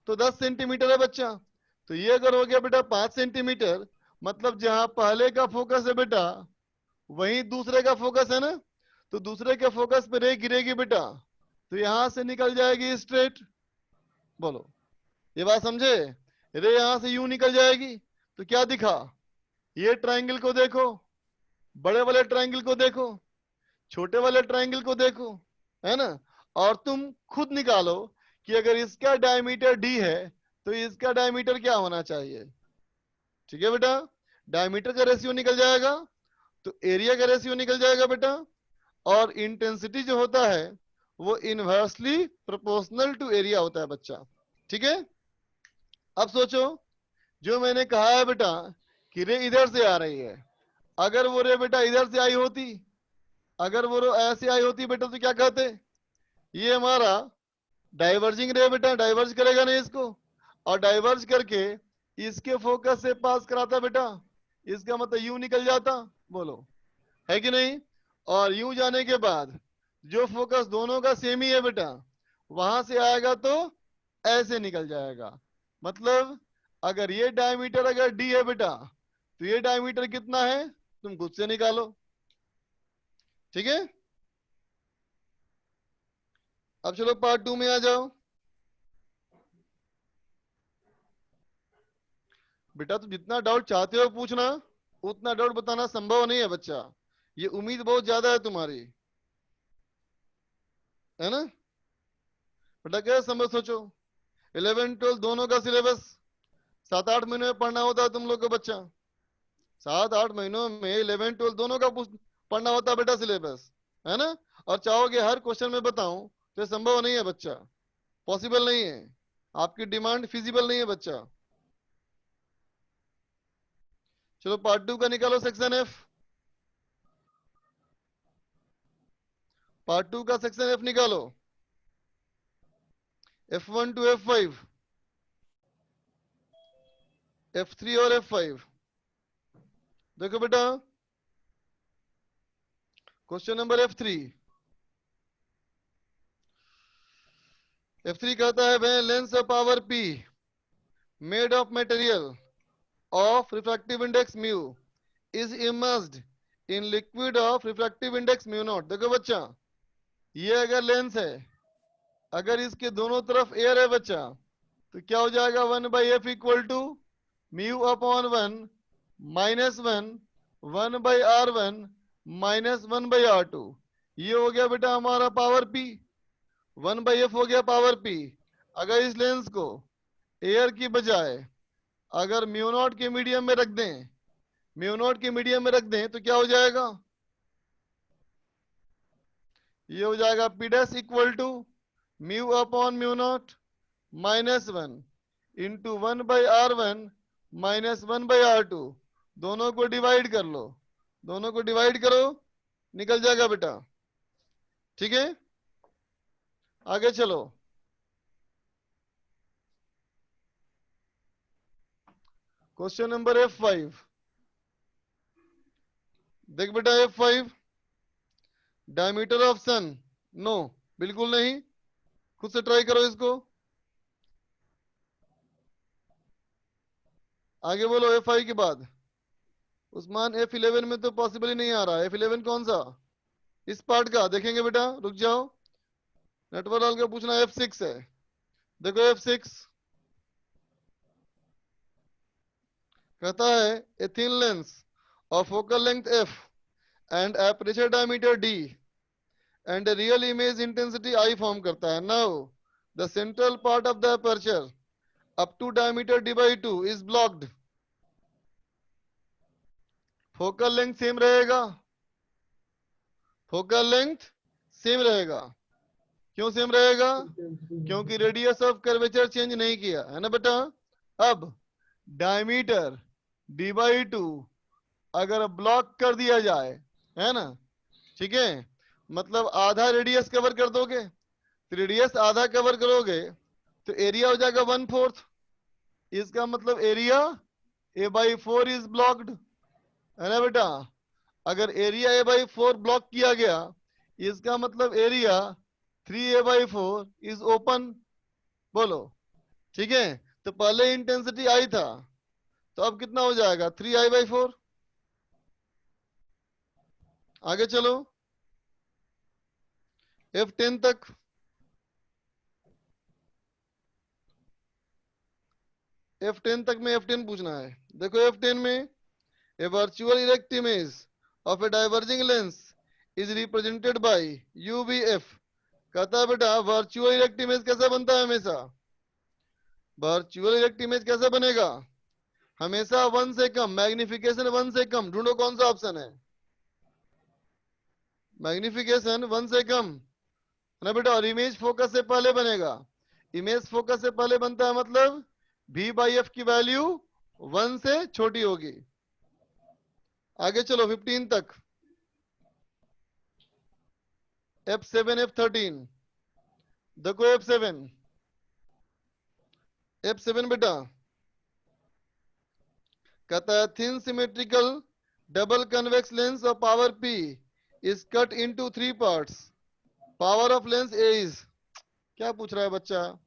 तो 10 सेंटीमीटर है बच्चा। तो ये अगर हो गया बेटा 5 सेंटीमीटर, मतलब जहां पहले का फोकस है बेटा वहीं दूसरे का फोकस है ना, तो दूसरे के फोकस पे रे गिरेगी बेटा तो यहां से निकल जाएगी स्ट्रेट। बोलो ये बात समझे? रे यहां से यूं निकल जाएगी तो क्या दिखा? ये ट्रायंगल को देखो, बड़े वाले ट्रायंगल को देखो, छोटे वाले ट्रायंगल को देखो, है ना? और तुम खुद निकालो कि अगर इसका डायमीटर डी है तो इसका डायमीटर क्या होना चाहिए। ठीक है बेटा, डायमीटर का रेशियो निकल जाएगा तो एरिया का रेशियो निकल जाएगा बेटा, और इंटेंसिटी जो होता है वो इनवर्सली प्रोपोर्शनल टू एरिया होता है बच्चा। ठीक है, अब सोचो जो मैंने कहा है बेटा कि रे इधर से आ रही है, अगर वो रे बेटा इधर से आई होती, अगर वो रे ऐसे आई होती बेटा तो क्या कहते? ये हमारा डाइवर्जिंग रे बेटा, डाइवर्ज करेगा ना इसको, और डाइवर्ज करके इसके फोकस से पास कराता बेटा, इसका मतलब यू निकल जाता। बोलो है कि नहीं? और यू जाने के बाद जो फोकस दोनों का सेम ही है बेटा, वहां से आएगा तो ऐसे निकल जाएगा, मतलब अगर ये डायमीटर अगर डी है बेटा, तो ये डायमीटर कितना है तुम खुद से निकालो, ठीक है। अब चलो पार्ट 2 में आ जाओ। बेटा तुम जितना डाउट चाहते हो पूछना, उतना डाउट बताना संभव नहीं है बच्चा, ये उम्मीद बहुत ज्यादा है तुम्हारी, है ना। बेटा क्या समझ सोचो, 11-12 दोनों का सिलेबस 7-8 महीने में पढ़ना होता है तुम लोग को बच्चा, 7-8 महीनों में 11-12 दोनों का पढ़ना होता है बेटा सिलेबस, है ना। और चाहोगे हर क्वेश्चन में बताऊं तो ये संभव नहीं है बच्चा, पॉसिबल नहीं है, आपकी डिमांड फिजिबल नहीं है बच्चा। चलो पार्ट 2 का निकालो सेक्शन एफ। पार्ट 2 का सेक्शन एफ निकालो, F1 to F5, F3 और F5। देखो बेटा क्वेश्चन नंबर F3 कहता है when lens of power P made of material of refractive index mu is immersed in liquid of refractive index mu naught। देखो बच्चा ये अगर लेंस है, अगर इसके दोनों तरफ एयर है बच्चा, तो क्या हो जाएगा 1/f equal to mu upon 1 minus 1/r1 minus 1/r2। ये हो गया बेटा हमारा पावर P, 1/f हो गया पावर P। अगर इस लेंस को एयर की बजाय अगर म्यू नॉट के मीडियम में रख दें, म्यू नॉट के मीडियम में रख दें तो क्या हो जाएगा, ये हो जाएगा P dash equal to mu upon mu not minus 1 into 1/r1 minus 1/r2। दोनों को डिवाइड कर लो, दोनों को डिवाइड करो, निकल जाएगा बेटा, ठीक है। आगे चलो, क्वेश्चन नंबर F5। देख बेटा F5, diameter of sun, no बिल्कुल नहीं, खुद से ट्राई करो इसको। आगे बोलो F5 के बाद। उस्मान F11 में तो पॉसिबल ही नहीं आ रहा है, F11 कौन सा, इस पार्ट का देखेंगे बेटा, रुक जाओ। नेटवर्क लाल का पूछना F6 है। देखो F6 कहता है a thin lens of focal length f and aperture diameter d and real image intensity I form करता है। Now the central part of the aperture up to diameter d/2 is blocked. Focal length same रहेगा, focal length same रहेगा, क्यों same रहेगा, क्योंकि radius of curvature change नहीं किया है ना बेटा। अब डायमीटर d/2 अगर ब्लॉक कर दिया जाए, है ना, ठीक है, मतलब आधा रेडियस कवर कर दोगे, तो रेडियस आधा कवर करोगे तो एरिया हो जाएगा 1/4। इसका मतलब एरिया a/4 इज ब्लॉक्ड, है ना बेटा। अगर एरिया a/4 ब्लॉक किया गया, इसका मतलब एरिया 3a/4 इज ओपन। बोलो ठीक है, तो पहले इंटेंसिटी I था, तो अब कितना हो जाएगा 3I/4। आगे चलो F10 तक। F10 तक में F10 पूछना है। देखो F10 में a virtual erect image of a diverging lens is represented by UVF। कहता है बेटा वर्चुअल इरेक्ट इमेज कैसा बनता है, हमेशा वर्चुअल इरेक्ट इमेज कैसे बनेगा, हमेशा 1 से कम, मैग्निफिकेशन 1 से कम। ढूंढो कौन सा ऑप्शन है, मैग्निफिकेशन 1 से कम, है ना बेटा। और इमेज फोकस से पहले बनेगा, इमेज फोकस से पहले बनता है, मतलब V/F की वैल्यू 1 से छोटी होगी। आगे चलो 15 तक, F7 F13। देखो F7 बेटा कहता है thin symmetrical double convex lens of power P is cut into 3 parts. Power of lens A is, क्या पूछ रहा है बच्चा,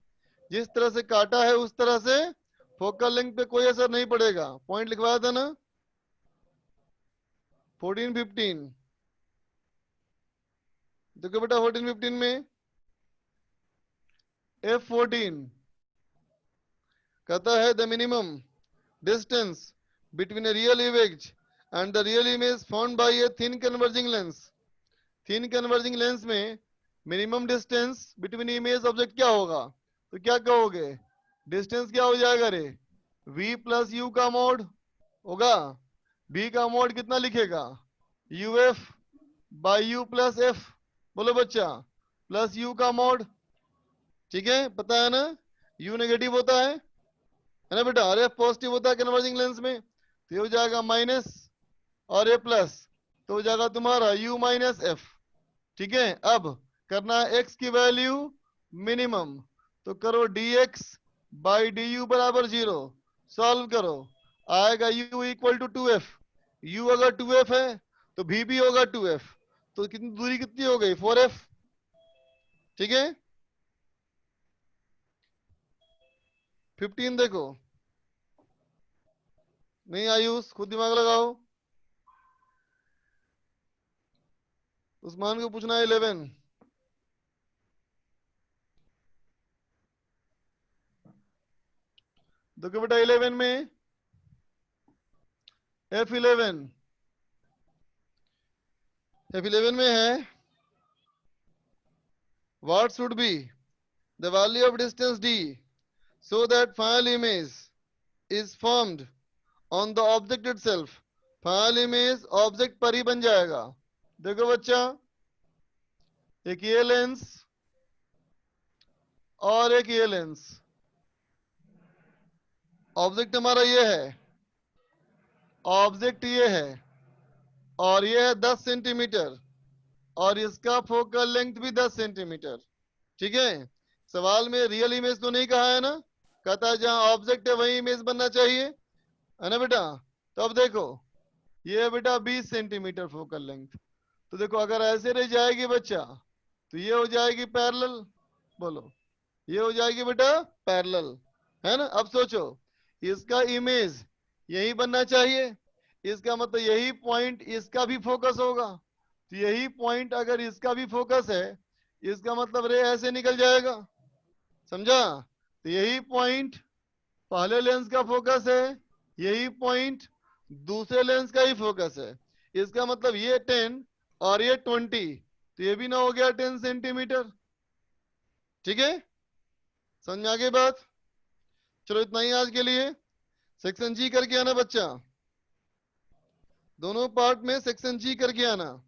जिस तरह से काटा है उस तरह से फोकल लेंथ पे कोई असर नहीं पड़ेगा, पॉइंट लिखवाया था ना 14 15। देखो बेटा 14 15 में F14 कहता है the minimum distance between a real image and the real image found by a thin converging lens. Thin converging lens में minimum distance between image object क्या होगा? तो क्या कहोगे? डिस्टेंस क्या हो जाएगा रे? v प्लस यू का मोड होगा। v का मोड कितना लिखेगा? uf by you plus F. बोलो बच्चा, प्लस यू का मोड। ठीक है, पता है ना? u नेगेटिव होता है ना बेटा, और एफ पॉजिटिव होता है कन्वर्जिंग लेंस में। तो ये हो जाएगा माइनस और ये प्लस, तो हो जाएगा तुम्हारा u माइनस एफ। ठीक है, अब करना है x की वैल्यू मिनिमम, तो करो dx बाई डी यू बराबर 0। सॉल्व करो, आएगा u equal to 2f। u अगर 2f है तो v भी होगा 2f, तो कितनी दूरी कितनी हो गई? 4f। ठीक है, 15 देखो, नहीं आयुष खुद दिमाग लगाओ। उस्मान को पूछना है 11। देखो बेटा 11 में F11 में है what should be the value of distance d so that final image is formed on the object itself। final image object पर ही बन जाएगा। देखो बच्चा, एक ये लेंस और एक ये लेंस, ऑब्जेक्ट हमारा ये है, ऑब्जेक्ट ये है, और ये है 10 सेंटीमीटर, और इसका फोकल लेंथ भी 10 सेंटीमीटर। ठीक है, सवाल में रियल इमेज तो नहीं कहा है ना, कहता है जहां ऑब्जेक्ट है वही इमेज बनना चाहिए, है ना बेटा? तो अब देखो, ये है बेटा 20 सेंटीमीटर फोकल लेंथ। तो देखो अगर ऐसे रह जाएगी बच्चा तो ये हो जाएगी पैरेलल। बोलो, ये हो जाएगी बेटा पैरेलल, है ना? अब सोचो, इसका इमेज यही बनना चाहिए, इसका मतलब यही पॉइंट इसका भी फोकस होगा। तो यही पॉइंट अगर इसका भी फोकस है, इसका मतलब रे ऐसे निकल जाएगा, समझा? तो यही पॉइंट पहले लेंस का फोकस है, यही पॉइंट दूसरे लेंस का ही फोकस है। इसका मतलब ये 10 और ये 20, तो ये भी ना हो गया 10 सेंटीमीटर। ठीक है, समझ में आ गई बात? चलो इतना ही आज के लिए। सेक्शन जी करके आना बच्चा, दोनों पार्ट में सेक्शन जी करके आना।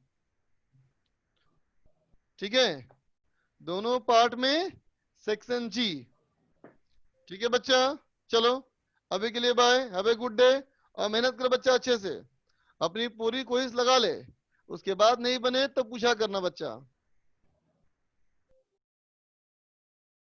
ठीक है, दोनों पार्ट में सेक्शन जी। ठीक है बच्चा, चलो अभी के लिए bye, have a good day. और मेहनत कर बच्चा, अच्छे से अपनी पूरी कोशिश लगा ले, उसके बाद नहीं बने तो पूछा करना बच्चा।